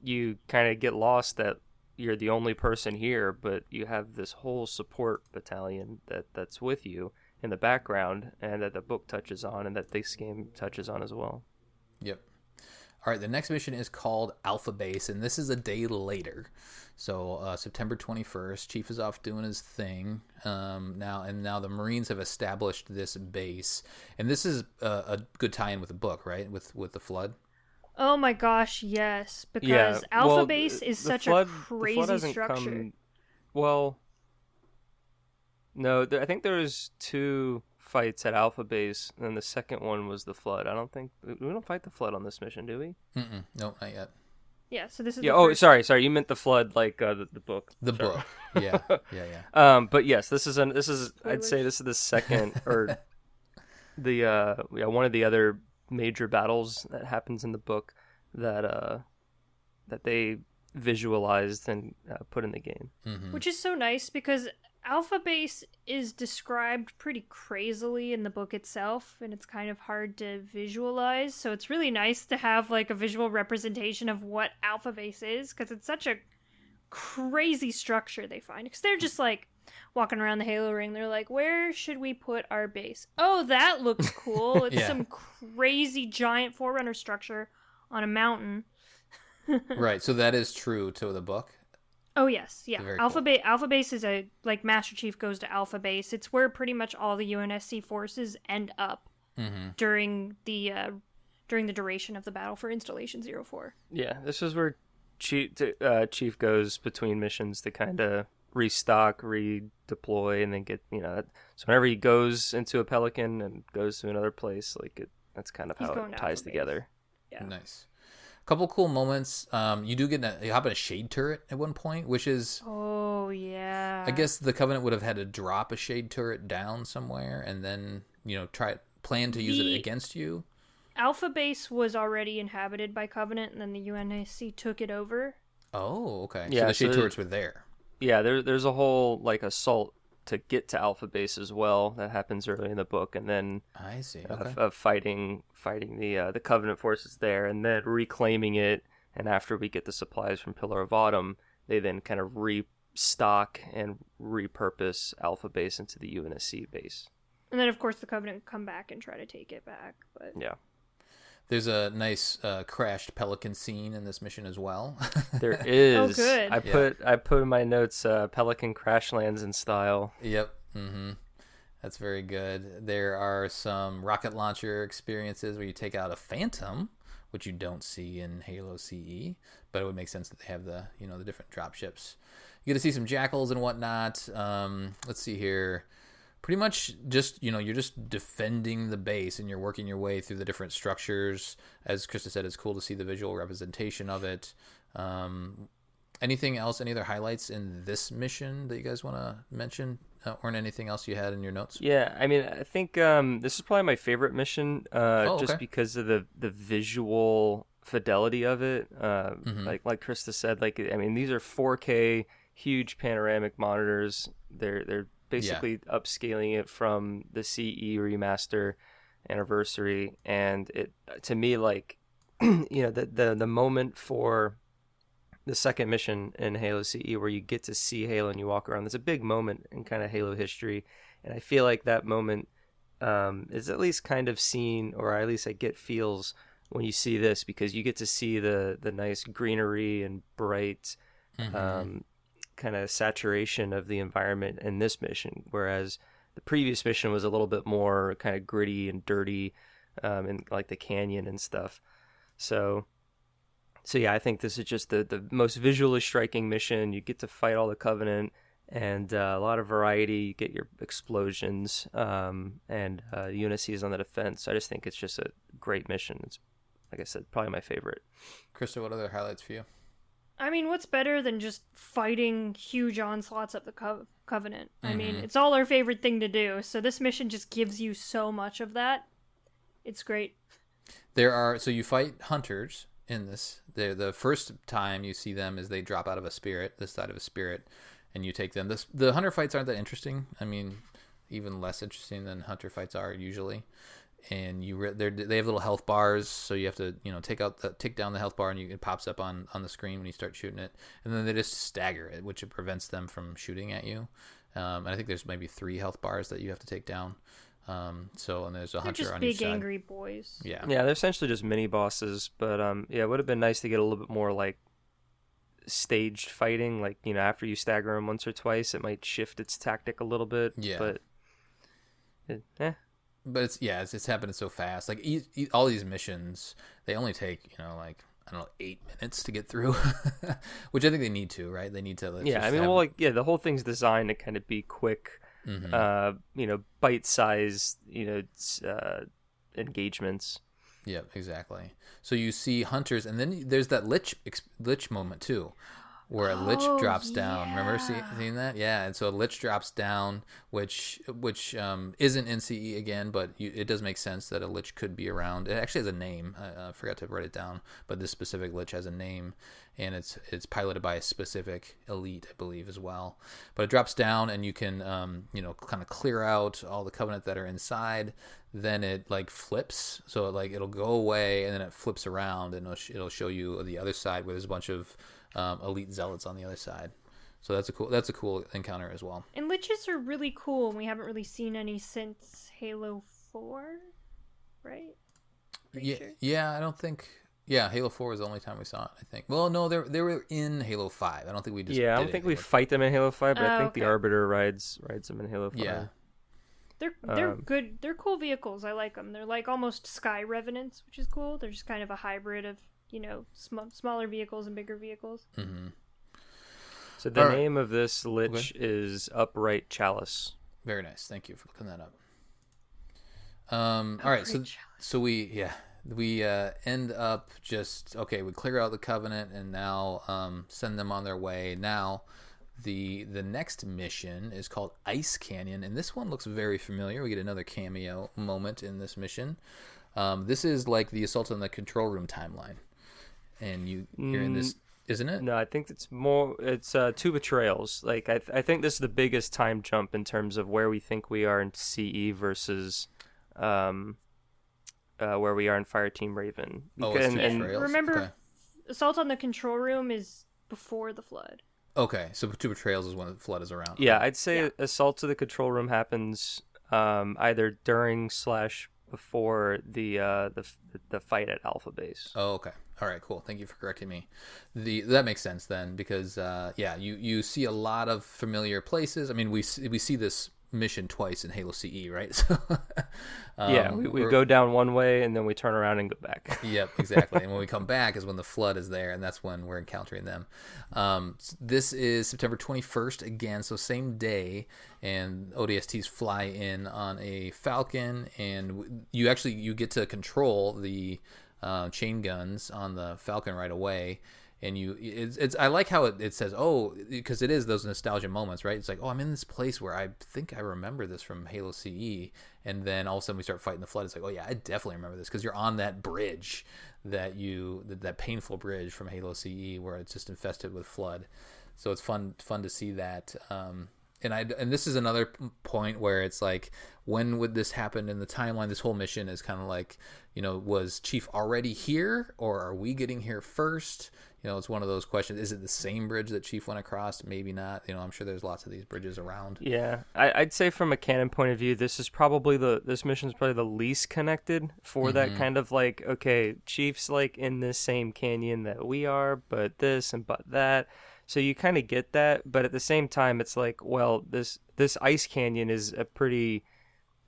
you kind of get lost that you're the only person here, but you have this whole support battalion that's with you in the background, and that the book touches on, and that this game touches on as well. Yep. All right, the next mission is called Alpha Base, and this is a day later. So September 21st, Chief is off doing his thing. Now the Marines have established this base, and this is a good tie-in with the book, right? With the flood. Oh my gosh, yes, because Alpha Base is such a crazy structure. Well, no, I think there was 2 fights at Alpha Base, and then the second one was the flood. We don't fight the flood on this mission, do we? No, not yet. Yeah, so this is sorry, you meant the flood, like the book. The book. Yeah. But yes, this is I'd say this is the second or the one of the other major battles that happens in the book that they visualized and put in the game. Which is so nice because Alpha Base is described pretty crazily in the book itself, and it's kind of hard to visualize. So it's really nice to have like a visual representation of what Alpha Base is, because it's such a crazy structure they find. Because they're just like walking around the Halo ring. They're like, where should we put our base? Oh, that looks cool. It's some crazy giant Forerunner structure on a mountain. Right. So that is true to the book. Oh yes, yeah. Alpha Cool. Base is Master Chief goes to Alpha Base. It's where pretty much all the UNSC forces end up during the duration of the battle for Installation 04. Yeah, this is where Chief goes between missions to kind of restock, redeploy, and then get So whenever he goes into a Pelican and goes to another place, that's kind of how it ties together. Yeah. Nice. Couple cool moments. You do you hop in a shade turret at one point, which is... Oh, yeah. I guess the Covenant would have had to drop a shade turret down somewhere and then, plan to use it against you. Alpha Base was already inhabited by Covenant, and then the UNSC took it over. Oh, okay. Yeah, so the shade turrets were there. Yeah, there's a whole, assault to get to Alpha Base as well that happens early in the book, and then I see. Okay. Of fighting the Covenant forces there, and then reclaiming it. And after we get the supplies from Pillar of Autumn, they then kind of restock and repurpose Alpha Base into the UNSC base. And then of course the Covenant come back and try to take it back. But yeah, there's a nice crashed Pelican scene in this mission as well. There is. Oh, good. I put in my notes Pelican crash lands in style. Yep. That's very good. There are some rocket launcher experiences where you take out a Phantom, which you don't see in Halo CE, but it would make sense that they have the the different drop ships. You get to see some Jackals and whatnot. Let's see here. Pretty much just, you're just defending the base and you're working your way through the different structures. As Krysta said, it's cool to see the visual representation of it. Anything else, any other highlights in this mission that you guys want to mention? Or anything else you had in your notes? Yeah, I mean, I think this is probably my favorite mission just because of the visual fidelity of it. Like Krysta said, these are 4K, huge panoramic monitors. They're basically upscaling it from the CE remaster anniversary, and it to me the moment for the second mission in Halo CE where you get to see Halo and you walk around. There's a big moment in kind of Halo history, and I feel like that moment is at least kind of seen, or at least I get feels when you see this, because you get to see the nice greenery and bright kind of saturation of the environment in this mission, whereas the previous mission was a little bit more kind of gritty and dirty in like the canyon and stuff. So yeah, I think this is just the most visually striking mission. You get to fight all the Covenant, and a lot of variety. You get your explosions, and UNSC is on the defense. I just think it's just a great mission. It's, like I said, probably my favorite. Krysta, what other highlights for you? I mean, what's better than just fighting huge onslaughts of the Covenant? I mean, it's all our favorite thing to do, so this mission just gives you so much of that. It's great. So you fight hunters, in this. The first time you see them is they drop out of a spirit, this side of a spirit, and you take them. The hunter fights aren't that interesting. I mean, even less interesting than hunter fights are usually. And they have little health bars, so you have to take down the health bar, and it pops up on the screen when you start shooting it, and then they just stagger it, which prevents them from shooting at you. And I think there's maybe 3 health bars that you have to take down. And there's a hunter on each side. They're just big angry boys. Yeah, they're essentially just mini bosses. But it would have been nice to get a little bit more like staged fighting. Like after you stagger them once or twice, it might shift its tactic a little bit. Yeah, but But it's happening so fast. Like all these missions, they only take like I don't know 8 minutes to get through, which I think they need to, right? They need to. The whole thing's designed to kind of be quick, bite-sized, engagements. Yeah, exactly. So you see hunters, and then there's that lich moment too, where a lich drops down. Remember seeing that? Yeah, and so a lich drops down, which isn't NCE again, but it does make sense that a lich could be around. It actually has a name. I forgot to write it down, but this specific lich has a name, and it's piloted by a specific elite, I believe, as well. But it drops down, and you can kind of clear out all the Covenant that are inside. Then it like flips, so it'll go away, and then it flips around, and it'll show you the other side where there's a bunch of elite zealots on the other side. So that's a cool encounter as well. And liches are really cool, and we haven't really seen any since Halo 4, right? Yeah, I don't think. Yeah, Halo 4 was the only time we saw it, I think. Well, no, they were in Halo 5. I don't think we just. Yeah, I don't think we fight them in Halo 5, but I think okay. the Arbiter rides them in Halo 5. Yeah. They're good. They're cool vehicles. I like them. They're like almost Sky Revenants, which is cool. They're just kind of a hybrid of smaller vehicles and bigger vehicles. Mm-hmm. So the name of this lich is Upright Chalice. Very nice. Thank you for looking that up. All right. So we end up we clear out the Covenant and now send them on their way. Now the next mission is called Ice Canyon, and this one looks very familiar. We get another cameo moment in this mission. This is like the Assault on the Control Room timeline. And you're in this, isn't it? No, I think it's Two Betrayals. Like I think this is the biggest time jump in terms of where we think we are in CE versus where we are in Fireteam Raven. It's Two Betrayals? Remember, okay. Assault on the Control Room is before the Flood. Okay, so Two Betrayals is when the Flood is around. Yeah, I'd say Assault to the Control Room happens either during / before the fight at Alpha Base. Oh, okay. All right, cool. Thank you for correcting me. That makes sense then, because you see a lot of familiar places. I mean, we see this mission twice in Halo CE, right? So, we go down one way and then we turn around and go back. Yep, exactly. And when we come back is when the Flood is there, and that's when we're encountering them. This is September 21st again, so same day, and ODSTs fly in on a Falcon, and you get to control the chain guns on the Falcon right away. And I like how it says, because it is those nostalgia moments, right? It's like, I'm in this place where I think I remember this from Halo CE, and then all of a sudden we start fighting the Flood. It's like, I definitely remember this, because you're on that bridge that painful bridge from Halo CE where it's just infested with Flood. So it's fun to see that. And this is another point where it's like, when would this happen in the timeline? This whole mission is kind of like, was Chief already here, or are we getting here first? It's one of those questions. Is it the same bridge that Chief went across? Maybe not. I'm sure there's lots of these bridges around. Yeah, I'd say from a canon point of view, this mission is probably the least connected for that kind of like, okay, Chief's like in this same canyon that we are, but this and but that. So you kind of get that, but at the same time, it's like, well, this ice canyon is a pretty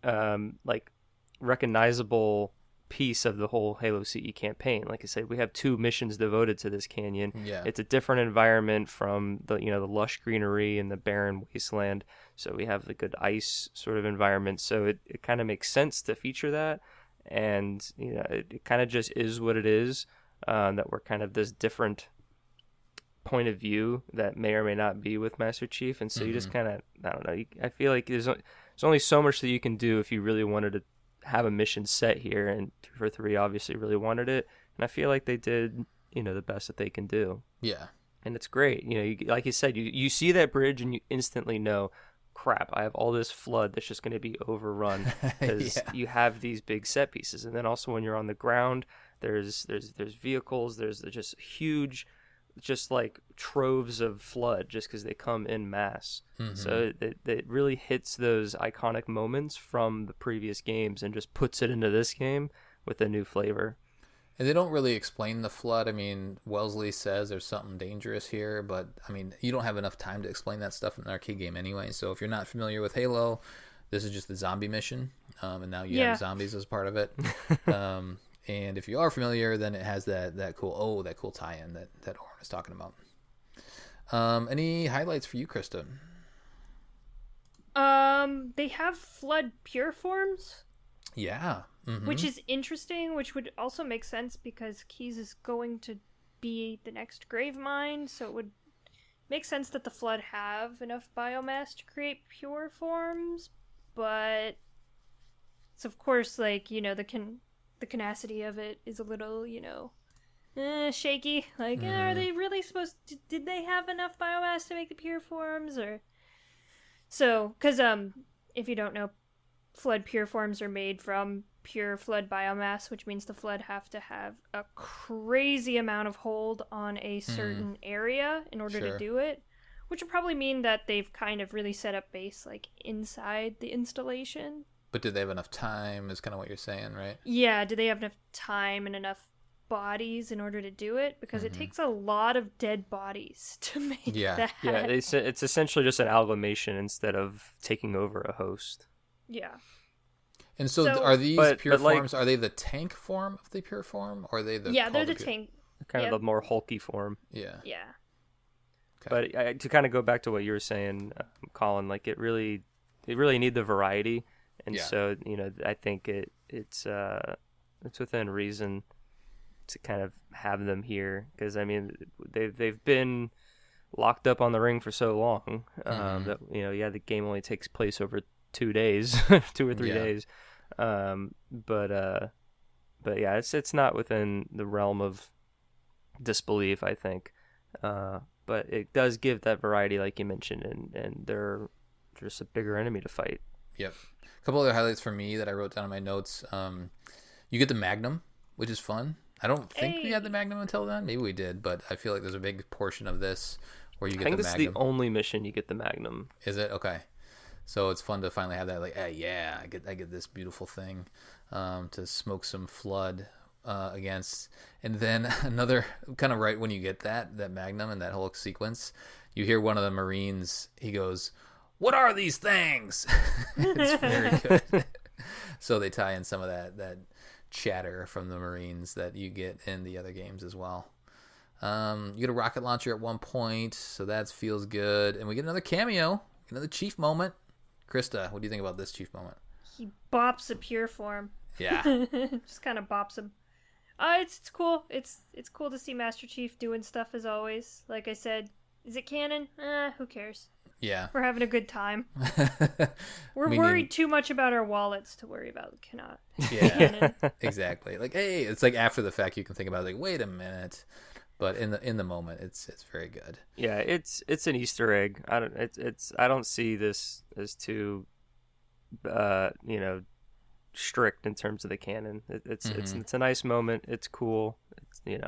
like recognizable piece of the whole Halo CE campaign. Like I said, we have 2 missions devoted to this canyon. Yeah. It's a different environment from the the lush greenery and the barren wasteland. So we have the good ice sort of environment. So it kind of makes sense to feature that, and it kind of just is what it is. That we're kind of this different point of view that may or may not be with Master Chief, and so you just kind of, I don't know. I feel like there's only so much that you can do if you really wanted to have a mission set here, and 2 for 3 obviously really wanted it, And I feel like they did, the best that they can do. Yeah. And it's great. Like you said, you see that bridge and you instantly know, crap, I have all this flood that's just going to be overrun because you have these big set pieces. And then also when you're on the ground, there's vehicles, there's just huge, just like troves of flood just because they come in mass. Mm-hmm. So it really hits those iconic moments from the previous games and just puts it into this game with a new flavor. And they don't really explain the flood. I mean, Wellesley says there's something dangerous here, but I mean, you don't have enough time to explain that stuff in an arcade game anyway. So if you're not familiar with Halo, this is just the zombie mission, and now you have zombies as part of it. And if you are familiar, then it has that cool tie-in that Oran is talking about. Any highlights for you, Krysta? They have flood pure forms. Yeah. Mm-hmm. Which is interesting, which would also make sense because Keys is going to be the next grave mine, so it would make sense that the Flood have enough biomass to create pure forms, but it's of course, like, the tenacity of it is a little, shaky. Like, are they really supposed to, did they have enough biomass to make the pure forms, or... So, because, if you don't know, Flood pure forms are made from pure Flood biomass, which means the Flood have to have a crazy amount of hold on a certain area in order to do it, which would probably mean that they've kind of really set up base, like, inside the installation. But did they have enough time is kind of what you're saying, right? Yeah, do they have enough time and enough bodies in order to do it? Because it takes a lot of dead bodies to make that. Yeah, it's essentially just an amalgamation instead of taking over a host. Yeah. And so are these pure forms, are they the tank form of the pure form? Or are they the... Yeah, they're the tank. Kind of the more hulky form. Yeah. Yeah. Okay. But to kind of go back to what you were saying, Colin, like it really need the variety. And so, I think it's within reason to kind of have them here. Because, I mean, they've been locked up on the ring for so long that, the game only takes place over 2 days, 2 or 3 days. But yeah, it's not within the realm of disbelief, I think. But it does give that variety, like you mentioned, and they're just a bigger enemy to fight. Yep. A couple other highlights for me that I wrote down in my notes. You get the Magnum, which is fun. I don't think we had the Magnum until then. Maybe we did, but I feel like there's a big portion of this where you get the Magnum. I think this is the only mission you get the Magnum. Is it? Okay. So it's fun to finally have that, like, hey, yeah, I get this beautiful thing to smoke some Flood against. And then another, kind of right when you get that Magnum and that whole sequence, you hear one of the Marines, he goes, "What are these things?" It's very good. So they tie in some of that chatter from the Marines that you get in the other games as well. You get a rocket launcher at one point, so that feels good. And we get another cameo, another Chief moment. Krysta, what do you think about this Chief moment? He bops a pure form. Yeah. Just kind of bops him. It's cool. It's cool to see Master Chief doing stuff as always. Like I said, is it canon? Who cares? Yeah. We're having a good time. We're worried too much about our wallets to worry about canon. Yeah. Exactly. Like, hey, it's like after the fact you can think about it, like, wait a minute. But in the moment, it's very good. Yeah, it's an Easter egg. I don't see this as too, strict in terms of the canon. It's a nice moment. It's cool. It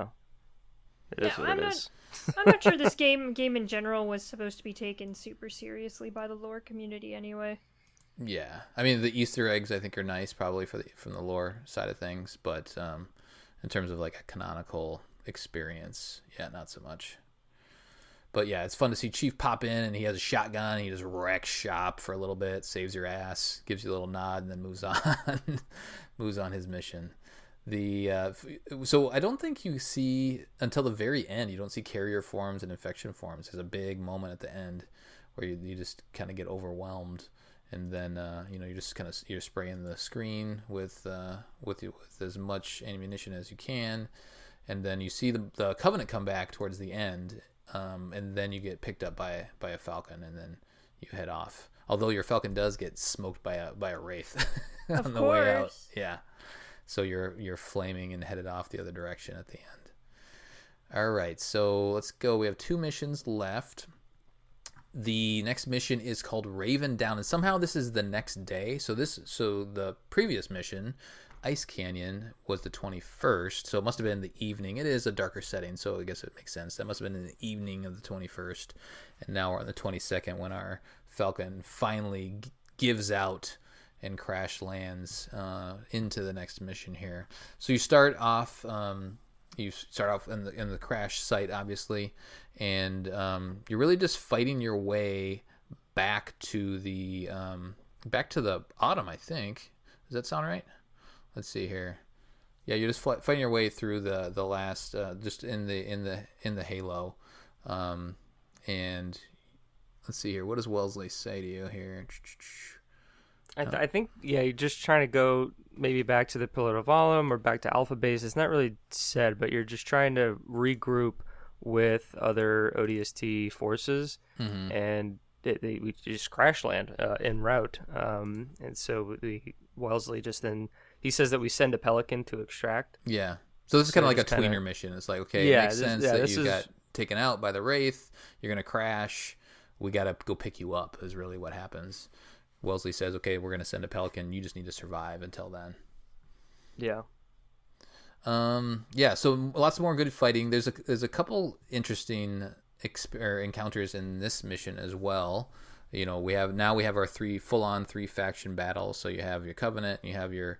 is what it is. I'm not sure this game in general was supposed to be taken super seriously by the lore community anyway. Yeah, I mean the Easter eggs I think are nice probably from the lore side of things, but in terms of like a canonical experience, yeah, not so much. But yeah, it's fun to see Chief pop in and he has a shotgun and he just wrecks shop for a little bit, saves your ass, gives you a little nod, and then moves on his mission. So I don't think you see until the very end, you don't see carrier forms and infection forms. There's a big moment at the end where you just kind of get overwhelmed, and then you're just you're spraying the screen with as much ammunition as you can. And then you see the Covenant come back towards the end, and then you get picked up by a Falcon, and then you head off. Although your Falcon does get smoked by a Wraith on the way out. Yeah. So you're flaming and headed off the other direction at the end. All right, so let's go. We have 2 missions left. The next mission is called Raven Down, and somehow this is the next day. So the previous mission, Ice Canyon, was the 21st, so it must have been the evening. It is a darker setting, so I guess it makes sense. That must have been in the evening of the 21st, and now we're on the 22nd when our Falcon finally gives out and crash lands into the next mission here. So you start off in the crash site, obviously, and you're really just fighting your way back to the autumn, I think. Does that sound right? Let's see here. Yeah, you're just fighting your way through the last just in the Halo, and let's see here. What does Wellesley say to you here? I think, you're just trying to go maybe back to the Pillar of Autumn or back to Alpha Base. It's not really said, but you're just trying to regroup with other ODST forces, and we just crash land en route. And so Wellesley he says that we send a Pelican to extract. Yeah. So this is kind of like a tweener mission. It's like, okay, it makes sense that you got taken out by the Wraith. You're going to crash. We got to go pick you up is really what happens. Wellesley says, okay, we're going to send a Pelican. You just need to survive until then. Yeah. So lots more good fighting. There's a couple interesting encounters in this mission as well. You know, we have our 3 full-on 3 faction battles. So you have your Covenant, you have your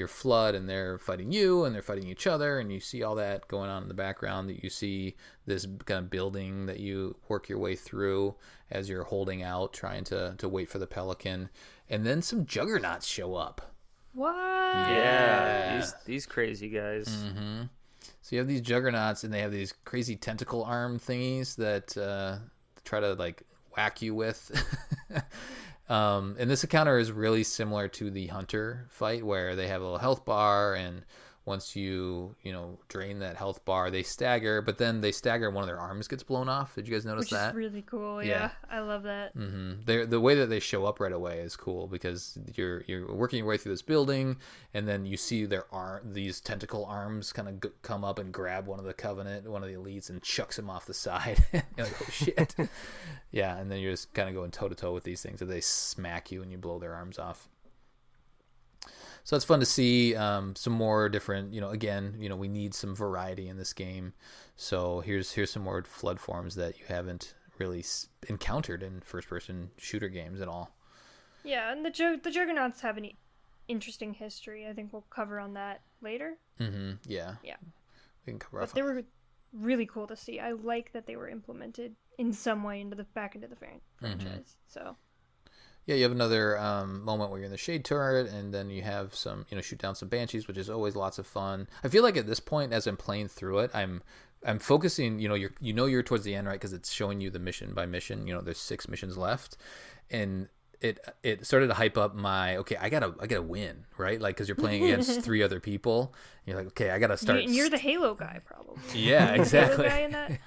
Flood, and they're fighting you, and they're fighting each other, and you see all that going on in the background. That you see this kind of building that you work your way through as you're holding out, trying to wait for the Pelican, and then some juggernauts show up. What? Yeah, these crazy guys. Mm-hmm. So you have these juggernauts, and they have these crazy tentacle arm thingies that try to like whack you with. And this encounter is really similar to the Hunter fight, where they have a little health bar, and once you drain that health bar, they stagger, but then they stagger and one of their arms gets blown off. Did you guys notice that? Which is really cool. Yeah. I love that. Mm-hmm. The way that they show up right away is cool, because you're working your way through this building, and then you see these tentacle arms kind of come up and grab one of the Covenant, one of the elites, and chucks him off the side. You're like, oh shit. Yeah, and then you're just kind of going toe to toe with these things, and they smack you and you blow their arms off. So it's fun to see some more different, we need some variety in this game. So here's some more flood forms that you haven't really encountered in first-person shooter games at all. Yeah, and the Juggernauts have an interesting history. I think we'll cover on that later. Mm-hmm. Yeah. Yeah. We can cover but they were really cool to see. I like that they were implemented in some way back into the franchise. So. Yeah, you have another moment where you're in the shade turret, and then you have some, shoot down some banshees, which is always lots of fun. I feel like at this point, as I'm playing through it, I'm focusing. You're towards the end, right? Because it's showing you the mission by mission. There's 6 missions left, and it started to hype up I gotta win, right? Like, because you're playing against 3 other people, and you're like, okay, I gotta start. You're the Halo guy, probably. Yeah, exactly. Halo guy in that.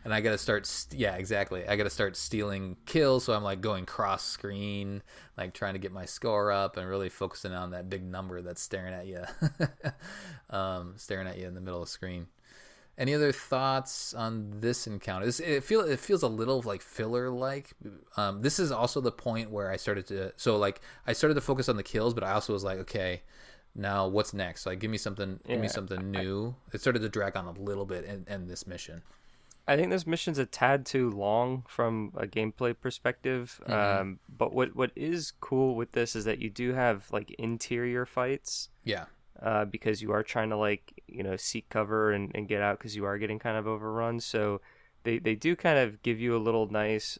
And I gotta start. Yeah, exactly. I gotta start stealing kills, so I'm like going cross screen, like trying to get my score up, and really focusing on that big number that's staring at you, in the middle of the screen. Any other thoughts on this encounter? It feels a little like filler like. This is also the point where I started to focus on the kills, but I also was like, okay, now what's next? Like, give me something new. It started to drag on a little bit in this mission. I think this mission's a tad too long from a gameplay perspective. Mm-hmm. But what is cool with this is that you do have like interior fights. Yeah. Because you are trying to seek cover and get out because you are getting kind of overrun. So they do kind of give you a little nice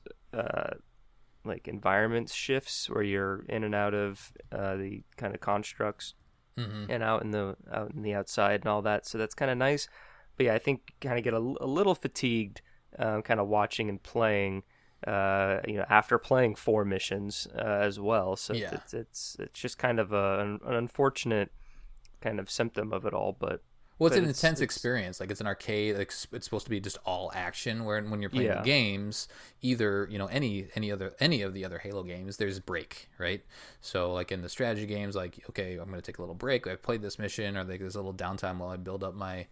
environment shifts where you're in and out of the kind of constructs and out in the outside and all that. So that's kind of nice. But yeah, I think kind of get a little fatigued kind of watching and playing after playing 4 missions as well. So it's just kind of an unfortunate kind of symptom of it all. But Well, it's an intense experience. Like, it's an arcade. It's supposed to be just all action. Where when you're playing the games, either any of the other Halo games, there's a break, right? So like in the strategy games, like, okay, I'm going to take a little break. I've played this mission, or like there's a little downtime while I build up my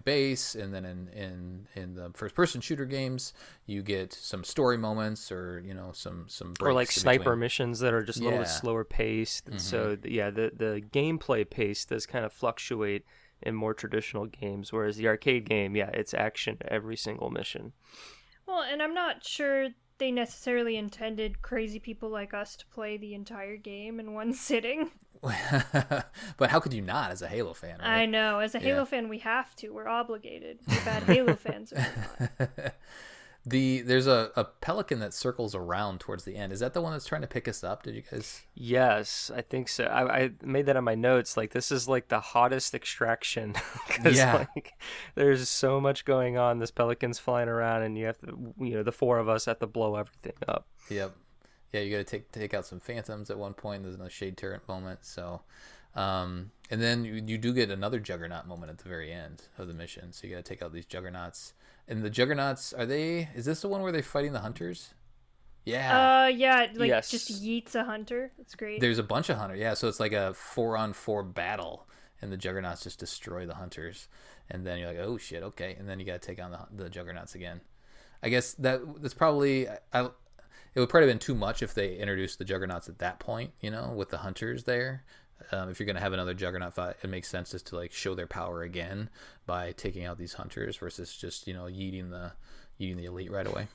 base. And then in the first person shooter games, you get some story moments, or some breaks, or like sniper missions that are just a little bit slower paced. Mm-hmm. So the gameplay pace does kind of fluctuate in more traditional games, whereas the arcade game, it's action every single mission. Well, and I'm not sure they necessarily intended crazy people like us to play the entire game in one sitting. But how could you not, as a Halo fan, right? I know. As a Halo fan, we have to. We're obligated. We're bad Halo fans or not. There's a pelican that circles around towards the end. Is that the one that's trying to pick us up? Did you guys? Yes, I think so. I made that on my notes. Like, this is like the hottest extraction because like there's so much going on. This pelican's flying around, and you have to, the four of us have to blow everything up. Yep. Yeah, you got to take out some phantoms at one point. There's another shade turret moment. So, and then you do get another juggernaut moment at the very end of the mission. So you got to take out these juggernauts. And the juggernauts, is this the one where they're fighting the hunters? Yeah. Just yeets a hunter. It's great. There's a bunch of hunters. Yeah, so it's like a 4-on-4 battle, and the juggernauts just destroy the hunters. And then you're like, oh shit, okay. And then you got to take on the juggernauts again. I guess that's probably it would probably have been too much if they introduced the juggernauts at that point, with the hunters there. If you're going to have another juggernaut fight, it makes sense just to like show their power again by taking out these hunters versus just yeeting the elite right away.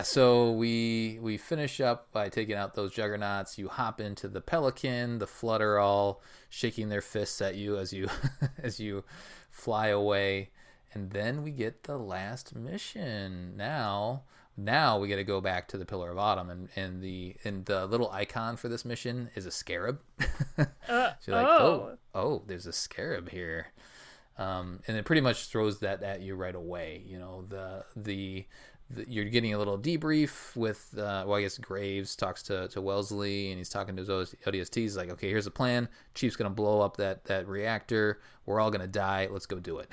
So we finish up by taking out those juggernauts. You hop into the pelican. The Flood are all shaking their fists at you as you as you fly away. And then we get the last mission. Now we got to go back to the Pillar of Autumn, and the little icon for this mission is a scarab. So you're like, oh, there's a scarab here, and it pretty much throws that at you right away. You're getting a little debrief with, I guess Graves talks to Wellesley, and he's talking to his ODSTs. He's like, okay, here's the plan. Chief's going to blow up that reactor. We're all going to die. Let's go do it.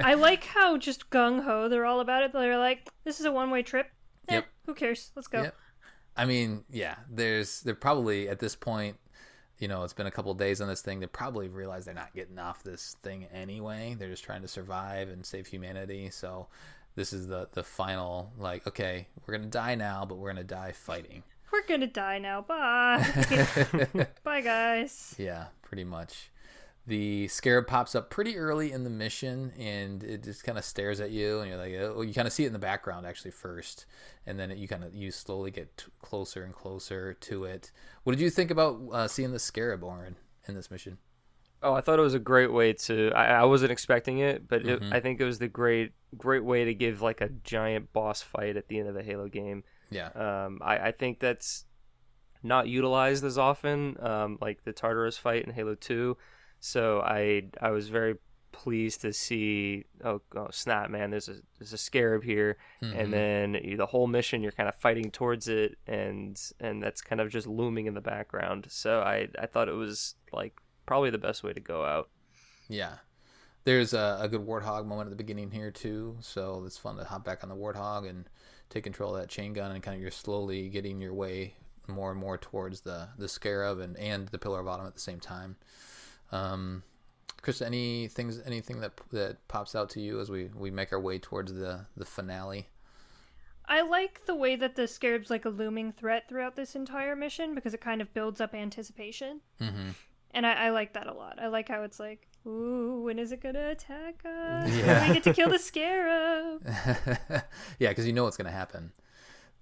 I like how just gung-ho they're all about it. They're like, this is a one-way trip. Yep. Who cares? Let's go. Yep. I mean, they're probably, at this point, it's been a couple of days on this thing. They probably realize they're not getting off this thing anyway. They're just trying to survive and save humanity. So this is the final, like, okay, we're going to die now, but we're going to die fighting. We're going to die now. Bye. Bye, guys. Yeah, pretty much. The scarab pops up pretty early in the mission, and it just kind of stares at you, and you're like, oh, you kind of see it in the background actually first, and then you slowly get closer and closer to it. What did you think about seeing the scarab, Oran, in this mission? Oh, I thought it was a great way to. I wasn't expecting it, but I think it was the great way to give like a giant boss fight at the end of the Halo game. Yeah. I think that's not utilized as often, like the Tartarus fight in Halo 2. So I was very pleased to see. Oh snap, man! There's a scarab here, and then the whole mission you're kind of fighting towards it, and that's kind of just looming in the background. So I thought it was like probably the best way to go out. Yeah. There's a good Warthog moment at the beginning here too, so it's fun to hop back on the Warthog and take control of that chain gun, and kind of you're slowly getting your way more and more towards the Scarab and the Pillar of Autumn at the same time. Krysta, anything that pops out to you as we make our way towards the finale? I like the way that the Scarab's like a looming threat throughout this entire mission, because it kind of builds up anticipation. Mm-hmm. And I like that a lot. I like how it's like, ooh, when is it gonna attack us? Yeah. When we get to kill the Scarab. Yeah, because you know what's gonna happen.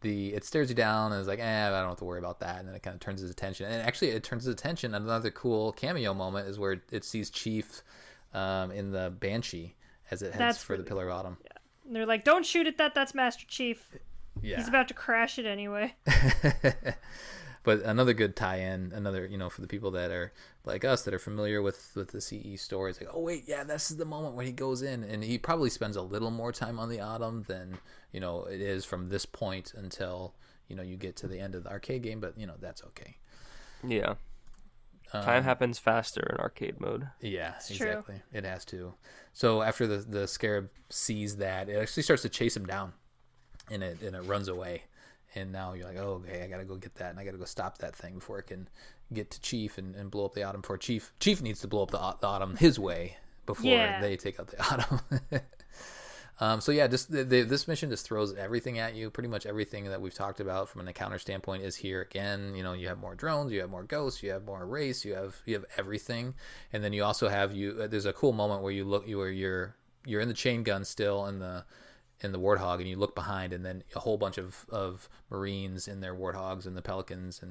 It stares you down and is like, I don't have to worry about that. And then it kind of turns its attention. And actually, it turns its attention. Another cool cameo moment is where it sees Chief in the Banshee as it heads for the Pillar of Autumn. Yeah. And they're like, don't shoot at that. That's Master Chief. Yeah. He's about to crash it anyway. But another good tie-in, for the people that are like us that are familiar with the CE story, it's like, oh wait, yeah, this is the moment when he goes in, and he probably spends a little more time on the Autumn than it is from this point until you get to the end of the arcade game, but that's okay. Yeah. Time happens faster in arcade mode. Yeah, It's exactly. It has to. So after the scarab sees that, it actually starts to chase him down, and it runs away. And now you're like, oh, okay, I gotta go get that, and I gotta go stop that thing before it can get to Chief and blow up the Autumn. Before Chief needs to blow up the Autumn his way before they take out the Autumn. So yeah, just this mission just throws everything at you. Pretty much everything that we've talked about from an encounter standpoint is here again. You know, you have more drones, you have more ghosts, you have more race, you have everything, and then you also have there's a cool moment where you're in the chain gun still in the Warthog, and you look behind, and then a whole bunch of Marines in their Warthogs and the Pelicans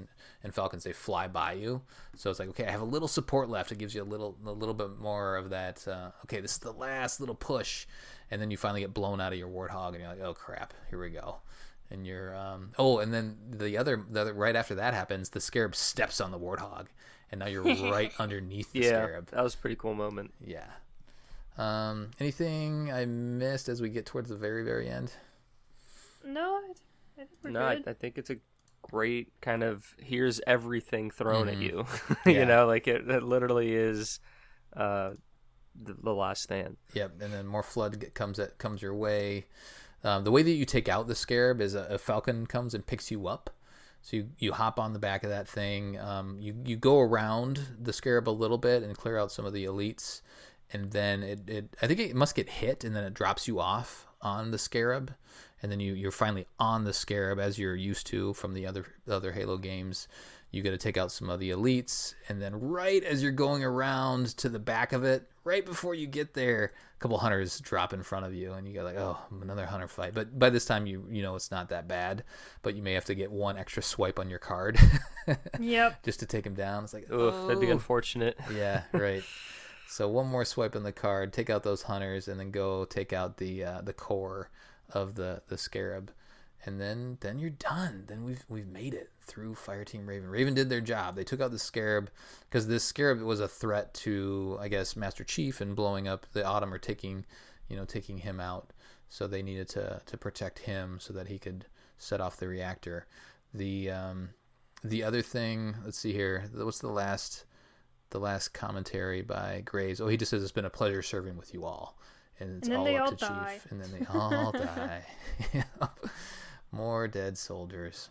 and Falcons, they fly by you. So it's like, okay, I have a little support left. It gives you a little bit more of that. Okay, this is the last little push, and then you finally get blown out of your Warthog, and you're like, oh crap, here we go. And you're and then the other right after that happens, the Scarab steps on the Warthog, and now you're right underneath the Scarab. That was a pretty cool moment. Yeah. Anything I missed as we get towards the very, very end? No, I think we're good. I think it's a great kind of here's everything thrown at you. Yeah. You know, like it literally is the last stand. Yep, and then more flood comes your way. The way that you take out the Scarab is a Falcon comes and picks you up. So you hop on the back of that thing. You go around the Scarab a little bit and clear out some of the elites. And then I think it must get hit, and then it drops you off on the Scarab, and then you're finally on the Scarab as you're used to from the other Halo games. You got to take out some of the elites, and then right as you're going around to the back of it, right before you get there, a couple hunters drop in front of you, and you go like, oh, another hunter fight. But by this time, you know it's not that bad, but you may have to get one extra swipe on your card. Yep. Just to take him down. It's like, Oof, that'd be unfortunate. Yeah, right. So one more swipe on the card, take out those hunters, and then go take out the core of the Scarab, and then you're done. Then we've made it through Fireteam Raven. Raven did their job. They took out the Scarab because this Scarab was a threat to, I guess, Master Chief and blowing up the Autumn or taking him out. So they needed to protect him so that he could set off the reactor. The other thing, let's see here. What's the last commentary by Graves? Oh, he just says it's been a pleasure serving with you all, and it's all up to Chief, and then they all die. More dead soldiers.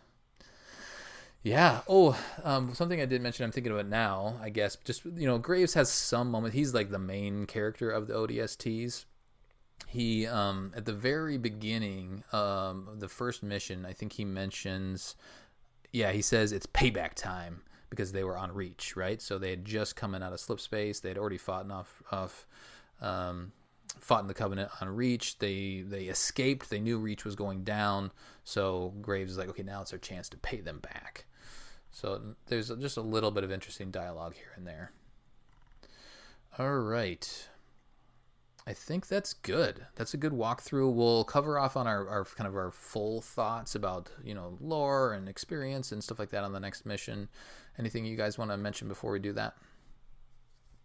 Yeah. Oh, something I did mention, I'm thinking about now, I guess, just, Graves has some moment. He's like the main character of the ODSTs. He at the very beginning, the first mission, I think he mentions, he says it's payback time, because they were on Reach, right? So they had just come in out of slip space. They had already fought in the Covenant on Reach. They escaped. They knew Reach was going down. So Graves is like, okay, now it's our chance to pay them back. So there's just a little bit of interesting dialogue here and there. All right. I think that's good. That's a good walkthrough. We'll cover off on our kind of our full thoughts about, lore and experience and stuff like that on the next mission. Anything you guys want to mention before we do that?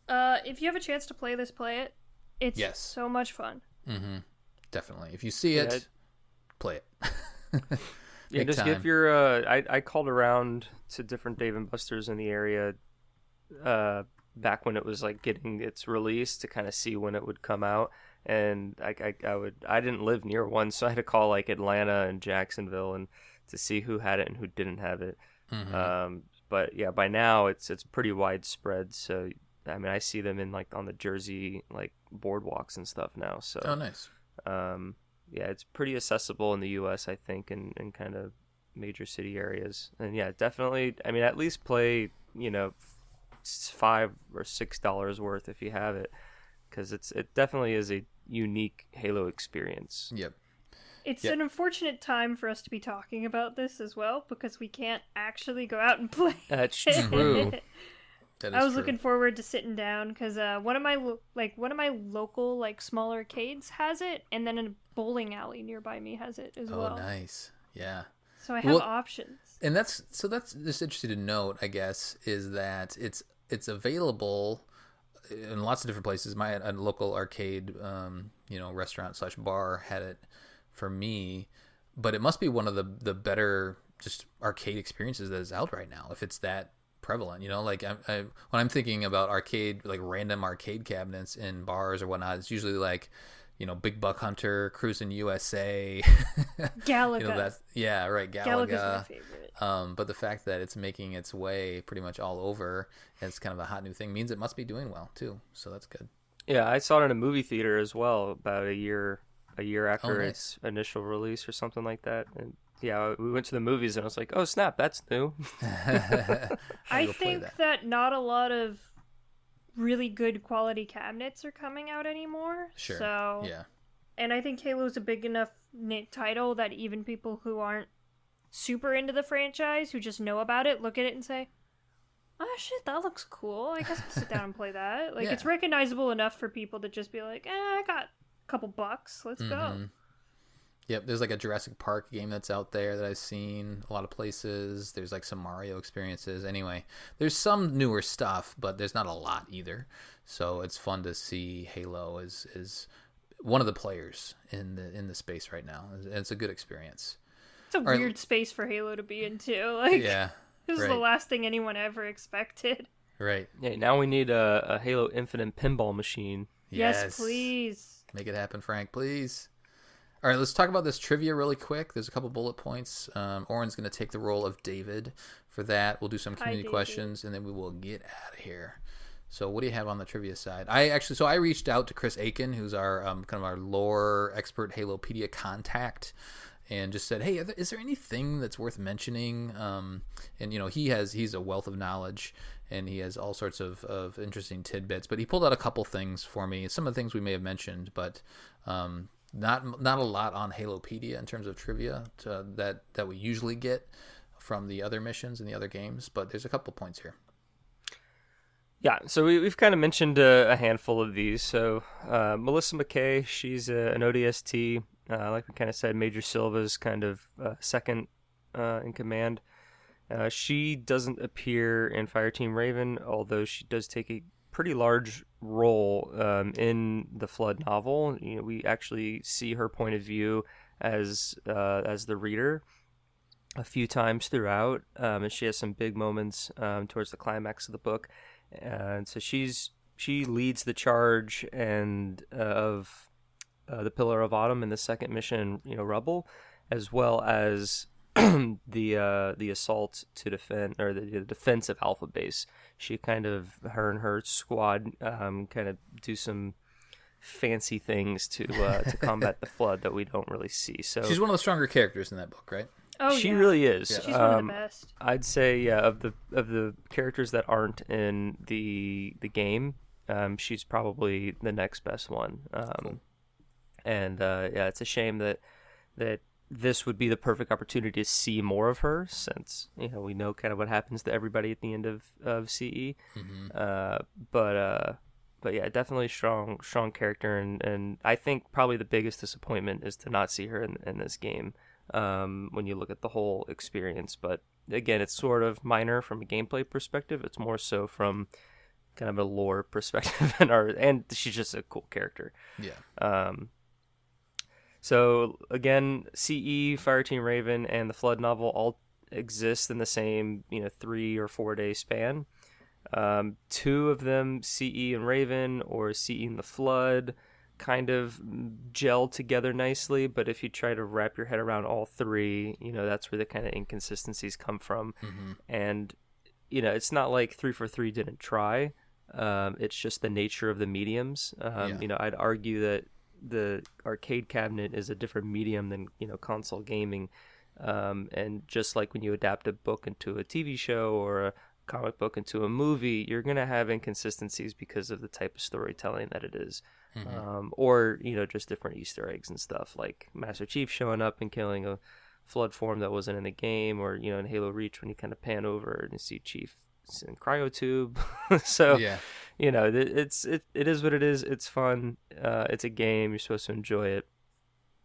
If you have a chance to play this, play it. It's so much fun. Mm-hmm. Definitely. If you see it, play it. Yeah, just give your... I called around to different Dave & Buster's in the area back when it was like getting its release to kind of see when it would come out, and I didn't live near one, so I had to call like Atlanta and Jacksonville and to see who had it and who didn't have it. Mm-hmm. But yeah, by now it's pretty widespread. So I mean, I see them in like on the Jersey like boardwalks and stuff now. So oh, nice. Yeah, it's pretty accessible in the U.S. I think, in kind of major city areas. And yeah, definitely. I mean, at least play $5 or $6 worth if you have it, because it definitely is a unique Halo experience. Yep. It's an unfortunate time for us to be talking about this as well, because we can't actually go out and play. That's true. I was looking forward to sitting down because one of my local like small arcades has it, and then a bowling alley nearby me has it as well. Oh, nice. Yeah. So I have options. And that's just interesting to note, I guess, is that it's available in lots of different places. My local arcade, restaurant/bar had it for me, but it must be one of the better just arcade experiences that is out right now if it's that prevalent. Like when I'm thinking about arcade, like random arcade cabinets in bars or whatnot, it's usually like, Big Buck Hunter, Cruising USA. Galaga. Right, Galaga's my Galaga. favorite. But the fact that it's making its way pretty much all over, and it's kind of a hot new thing, means it must be doing well too. So that's good. Yeah, I saw it in a movie theater as well about a year after nice. its initial release or something like that. And yeah, we went to the movies and I was like, oh snap, that's new. I think that not a lot of really good quality cabinets are coming out anymore. Sure. So, yeah. And I think Halo's a big enough title that even people who aren't super into the franchise, who just know about it, look at it and say, oh shit, that looks cool. I guess I'll sit down and play that. Like, it's recognizable enough for people to just be like, I got a couple bucks. Let's go. Yep, there's like a Jurassic Park game that's out there that I've seen a lot of places. There's like some Mario experiences. Anyway, there's some newer stuff, but there's not a lot either. So it's fun to see Halo is one of the players in the space right now. It's a good experience. It's a weird space for Halo to be into. Like, yeah, this is the last thing anyone ever expected. Right. Yeah, now we need a Halo Infinite pinball machine. Yes, please. Make it happen, Frank, please. All right, let's talk about this trivia really quick. There's a couple bullet points. Oran's going to take the role of David for that. We'll do some community questions, and then we will get out of here. So what do you have on the trivia side? I reached out to Chris Aiken, who's our kind of our lore expert, Halopedia contact, and just said, hey, is there anything that's worth mentioning? And he's a wealth of knowledge, and he has all sorts of interesting tidbits. But he pulled out a couple things for me. Some of the things we may have mentioned, but not a lot on Halopedia in terms of trivia that we usually get from the other missions and the other games. But there's a couple points here. Yeah, so we've kind of mentioned a handful of these. So Melissa McKay, she's an ODST. Like we kind of said, Major Silva's kind of second in command. She doesn't appear in Fireteam Raven, although she does take a pretty large role in the Flood novel. We actually see her point of view as the reader a few times throughout, and she has some big moments towards the climax of the book. And so she leads the charge and of the Pillar of Autumn in the second mission, Rubble, as well as the assault to defend, or the defense of Alpha Base. She her and her squad kind of do some fancy things to combat the Flood that we don't really see. So she's one of the stronger characters in that book, right? Oh, she really is. Yeah. She's one of the best. I'd say, of the characters that aren't in the game, she's probably the next best one. Cool. And it's a shame that this would be the perfect opportunity to see more of her, since we know kind of what happens to everybody at the end of CE. Mm-hmm. But yeah, definitely strong character, and I think probably the biggest disappointment is to not see her in this game. When you look at the whole experience, but again, it's sort of minor from a gameplay perspective. It's more so from kind of a lore perspective, and she's just a cool character. Yeah. So again, CE, Fireteam Raven, and the Flood novel all exist in the same 3 or 4 day span. 2 of them, CE and Raven, or CE and the Flood, kind of gel together nicely, but if you try to wrap your head around all 3, that's where the kind of inconsistencies come from. Mm-hmm. And it's not like 343 didn't try. It's just the nature of the mediums. I'd argue that the arcade cabinet is a different medium than console gaming, and just like when you adapt a book into a TV show or a comic book into a movie, you're gonna have inconsistencies because of the type of storytelling that it is. Mm-hmm. Or just different Easter eggs and stuff, like Master Chief showing up and killing a Flood form that wasn't in the game, or in Halo Reach when you kind of pan over and you see Chief in cryotube. So yeah. it is what it is. It's fun. It's a game. You're supposed to enjoy it.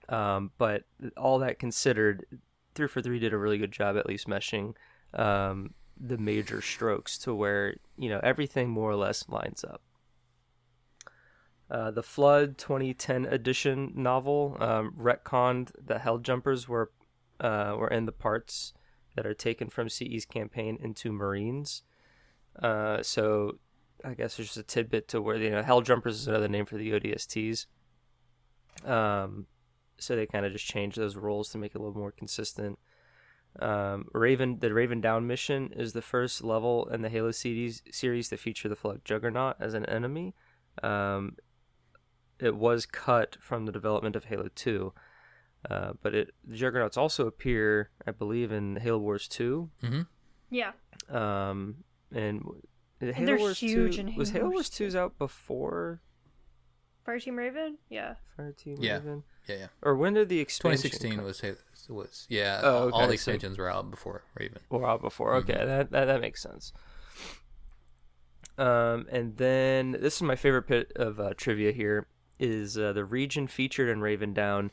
But all that considered, 343 did a really good job at least meshing the major strokes to where everything more or less lines up. The Flood 2010 edition novel retconned the Hell Jumpers were in the parts that are taken from CE's campaign into Marines. So I guess there's just a tidbit to where Hell Jumpers is another name for the ODSTs. So they kind of just changed those rules to make it a little more consistent. The Raven Down mission is the first level in the Halo series to feature the Flood Juggernaut as an enemy. It was cut from the development of Halo 2, but the Juggernauts also appear, I believe, in Halo Wars 2. Mm-hmm. Yeah. And Halo they're Wars huge 2 in was Halo Halo Wars Wars 2's out before Fireteam Raven? Yeah. Fireteam Yeah. Raven? Yeah. Or when did the expansion 2016 was yeah. Oh, all okay, the expansions were out before Raven. Or out before. Okay, that makes sense. And then this is my favorite bit of trivia here is the region featured in Raven Down.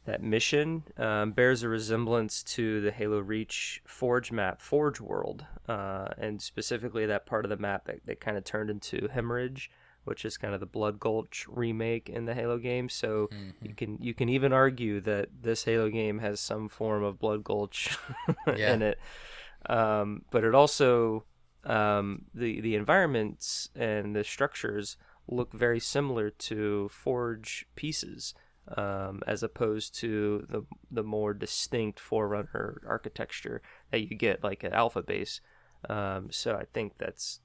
That mission bears a resemblance to the Halo Reach Forge map, Forge World, and specifically that part of the map that kind of turned into Hemorrhage, which is kind of the Blood Gulch remake in the Halo game. So you can even argue that this Halo game has some form of Blood Gulch in it. But it also the environments and the structures look very similar to Forge pieces, as opposed to the more distinct Forerunner architecture that you get like at Alpha Base. So I think it's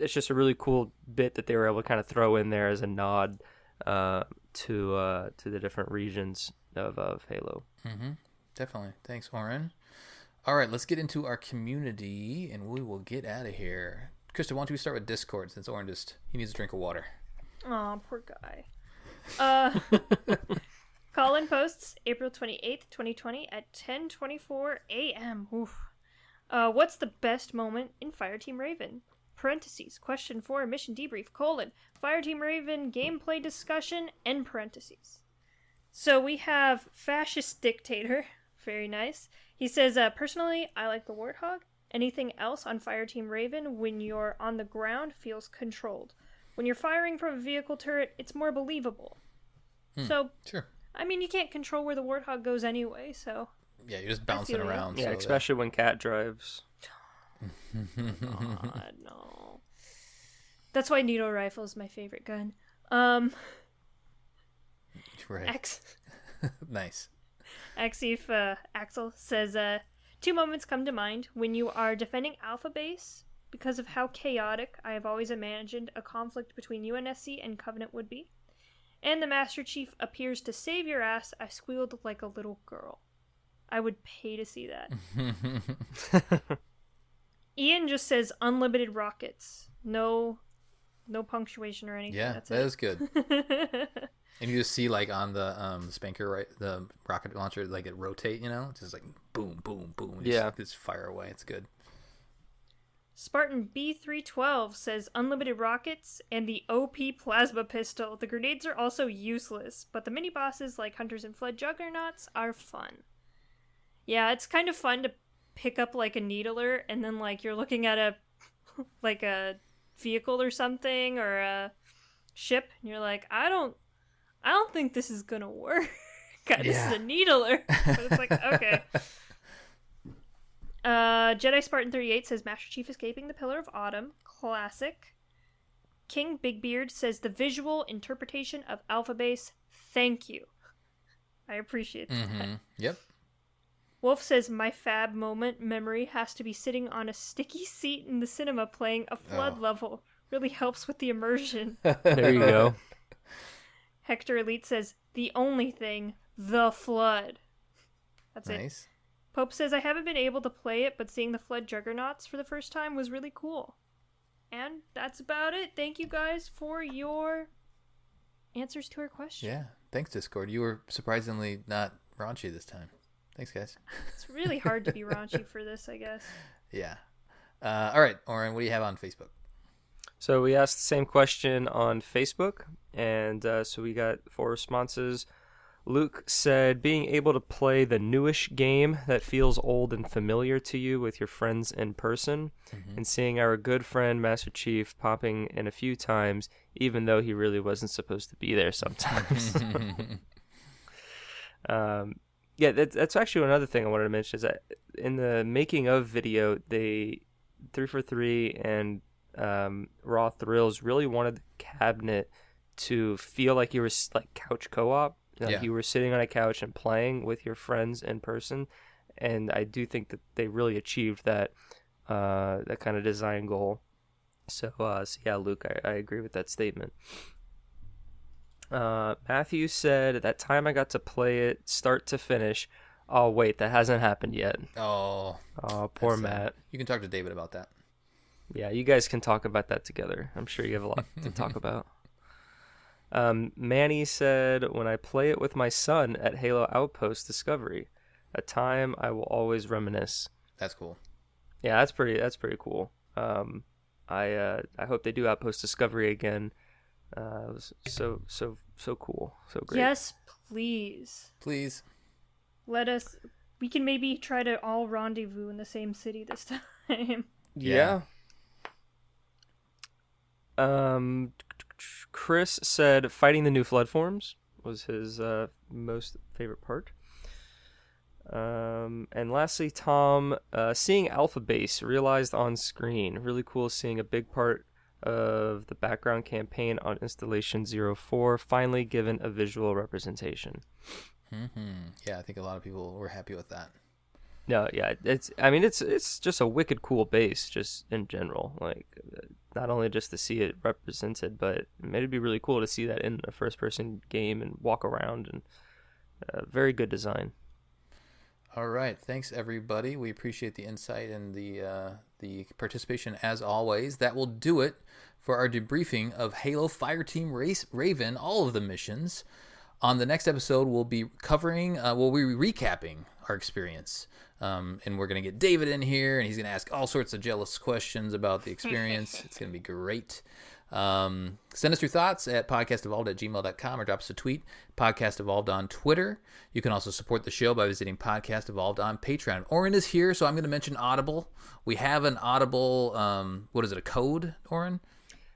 just a really cool bit that they were able to kind of throw in there as a nod to the different regions of Halo. Mm-hmm. Definitely. Thanks, Oran. All right, let's get into our community, and we will get out of here. Krysta, why don't we start with Discord, since Oran he needs a drink of water. Aw, poor guy. Colin posts April 28th, 2020 at 10:24 a.m. Oof. What's the best moment in Fireteam Raven? Parentheses. Question 4. Mission Debrief. Fireteam Raven gameplay discussion. End parentheses. So we have Fascist Dictator. Very nice. He says, personally, I like the Warthog. Anything else on Fireteam Raven when you're on the ground feels controlled. When you're firing from a vehicle turret, it's more believable. So, sure. I mean, you can't control where the Warthog goes anyway, so... Yeah, you're just bouncing around. Yeah, so especially when Cat drives. God, no. That's why needle rifle is my favorite gun. Right. Nice. Axel says, 2 moments come to mind when you are defending Alpha Base. Because of how chaotic I have always imagined a conflict between UNSC and Covenant would be. And the Master Chief appears to save your ass. I squealed like a little girl. I would pay to see that. Ian just says unlimited rockets. No punctuation or anything. Yeah, That's that it. is good. And you just see like on the spanker, right, the rocket launcher, like it rotate, it's just like boom, boom, boom. Just fire away. It's good. Spartan B312 says unlimited rockets and the OP plasma pistol. The grenades are also useless, but the mini bosses like Hunters and Flood Juggernauts are fun. Yeah, it's kind of fun to pick up like a needler and then like you're looking at a vehicle or something or a ship and you're like, I don't think this is gonna work. This is a needler. But it's like, okay. Jedi Spartan 38 says Master Chief escaping the Pillar of Autumn. Classic. King Bigbeard says the visual interpretation of Alpha Base. Thank you. I appreciate that. Yep. Wolf says my fab moment memory has to be sitting on a sticky seat in the cinema playing a Flood level. Really helps with the immersion. There you go. Hector Elite says the only thing, the Flood. That's nice. it. Pope says, I haven't been able to play it, but seeing the Flood Juggernauts for the first time was really cool. And that's about it. Thank you guys for your answers to our questions. Yeah. Thanks, Discord. You were surprisingly not raunchy this time. Thanks, guys. It's really hard to be raunchy for this, I guess. Yeah. All right, Oran, what do you have on Facebook? So we asked the same question on Facebook, and so we got 4 responses. Luke said, being able to play the newish game that feels old and familiar to you with your friends in person, and seeing our good friend Master Chief popping in a few times, even though he really wasn't supposed to be there sometimes. Yeah, that's actually another thing I wanted to mention, is that in the making of video, they 343 and Raw Thrills really wanted the cabinet to feel like you were like couch co-op. Like you were sitting on a couch and playing with your friends in person, and I do think that they really achieved that kind of design goal. So yeah, Luke, I agree with that statement. Matthew said, that time I got to play it start to finish. Oh, wait, that hasn't happened yet. Oh, poor Matt. You can talk to David about that. Yeah, you guys can talk about that together. I'm sure you have a lot to talk about. Manny said, when I play it with my son at Halo Outpost Discovery, a time I will always reminisce. That's cool. Yeah, that's pretty cool. I hope they do Outpost Discovery again. It was so cool, so great. Yes, please. Please. We can maybe try to all rendezvous in the same city this time. Yeah. Chris said fighting the new flood forms was his most favorite part. And lastly, Tom, seeing Alpha Base realized on screen. Really cool seeing a big part of the background campaign on Installation 04 finally given a visual representation. Yeah, I think a lot of people were happy with that. No, yeah, it's just a wicked cool base, just in general. Like, not only just to see it represented, but it'd be really cool to see that in a first-person game and walk around, and very good design. All right, thanks everybody. We appreciate the insight and the participation as always. That will do it for our debriefing of Halo Fireteam Raven, all of the missions. On the next episode, we'll be recapping our experience. And we're going to get David in here, and he's going to ask all sorts of jealous questions about the experience. It's going to be great. Send us your thoughts at podcastevolved@gmail.com or drop us a tweet, Podcast Evolved on Twitter. You can also support the show by visiting Podcast Evolved on Patreon. Oran is here, so I'm going to mention Audible. We have an Audible, a code, Oran?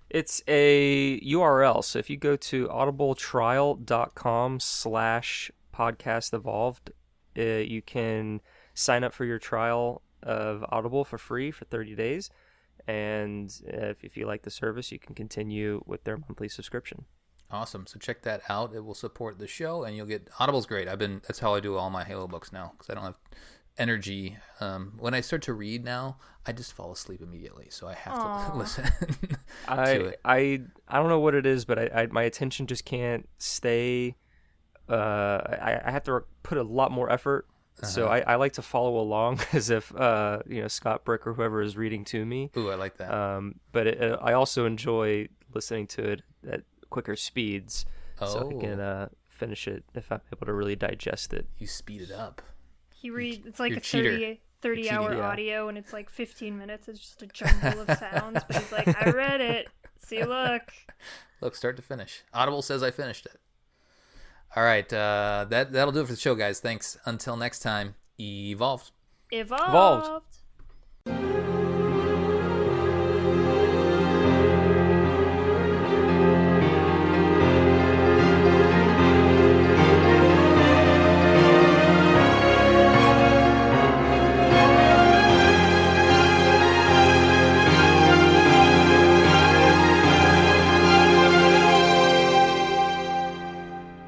It's a URL. So if you go to audibletrial.com/podcastevolved, you can sign up for your trial of Audible for free for 30 days. And if you like the service, you can continue with their monthly subscription. Awesome. So check that out. It will support the show, and you'll get Audible's great. That's how I do all my Halo books now, because I don't have energy. When I start to read now, I just fall asleep immediately, so I have to listen to it. I don't know what it is, but my attention just can't stay. I have to put a lot more effort. So I like to follow along as if Scott Brick or whoever is reading to me. Ooh, I like that. But I also enjoy listening to it at quicker speeds, so I can finish it if I'm able to really digest it. You speed it up. He reads. It's like a 30-hour audio, and it's like 15 minutes. It's just a jumble of sounds. But he's like, I read it. See, look, start to finish. Audible says I finished it. All right, that'll do it for the show, guys. Thanks. Until next time, evolved. Evolved.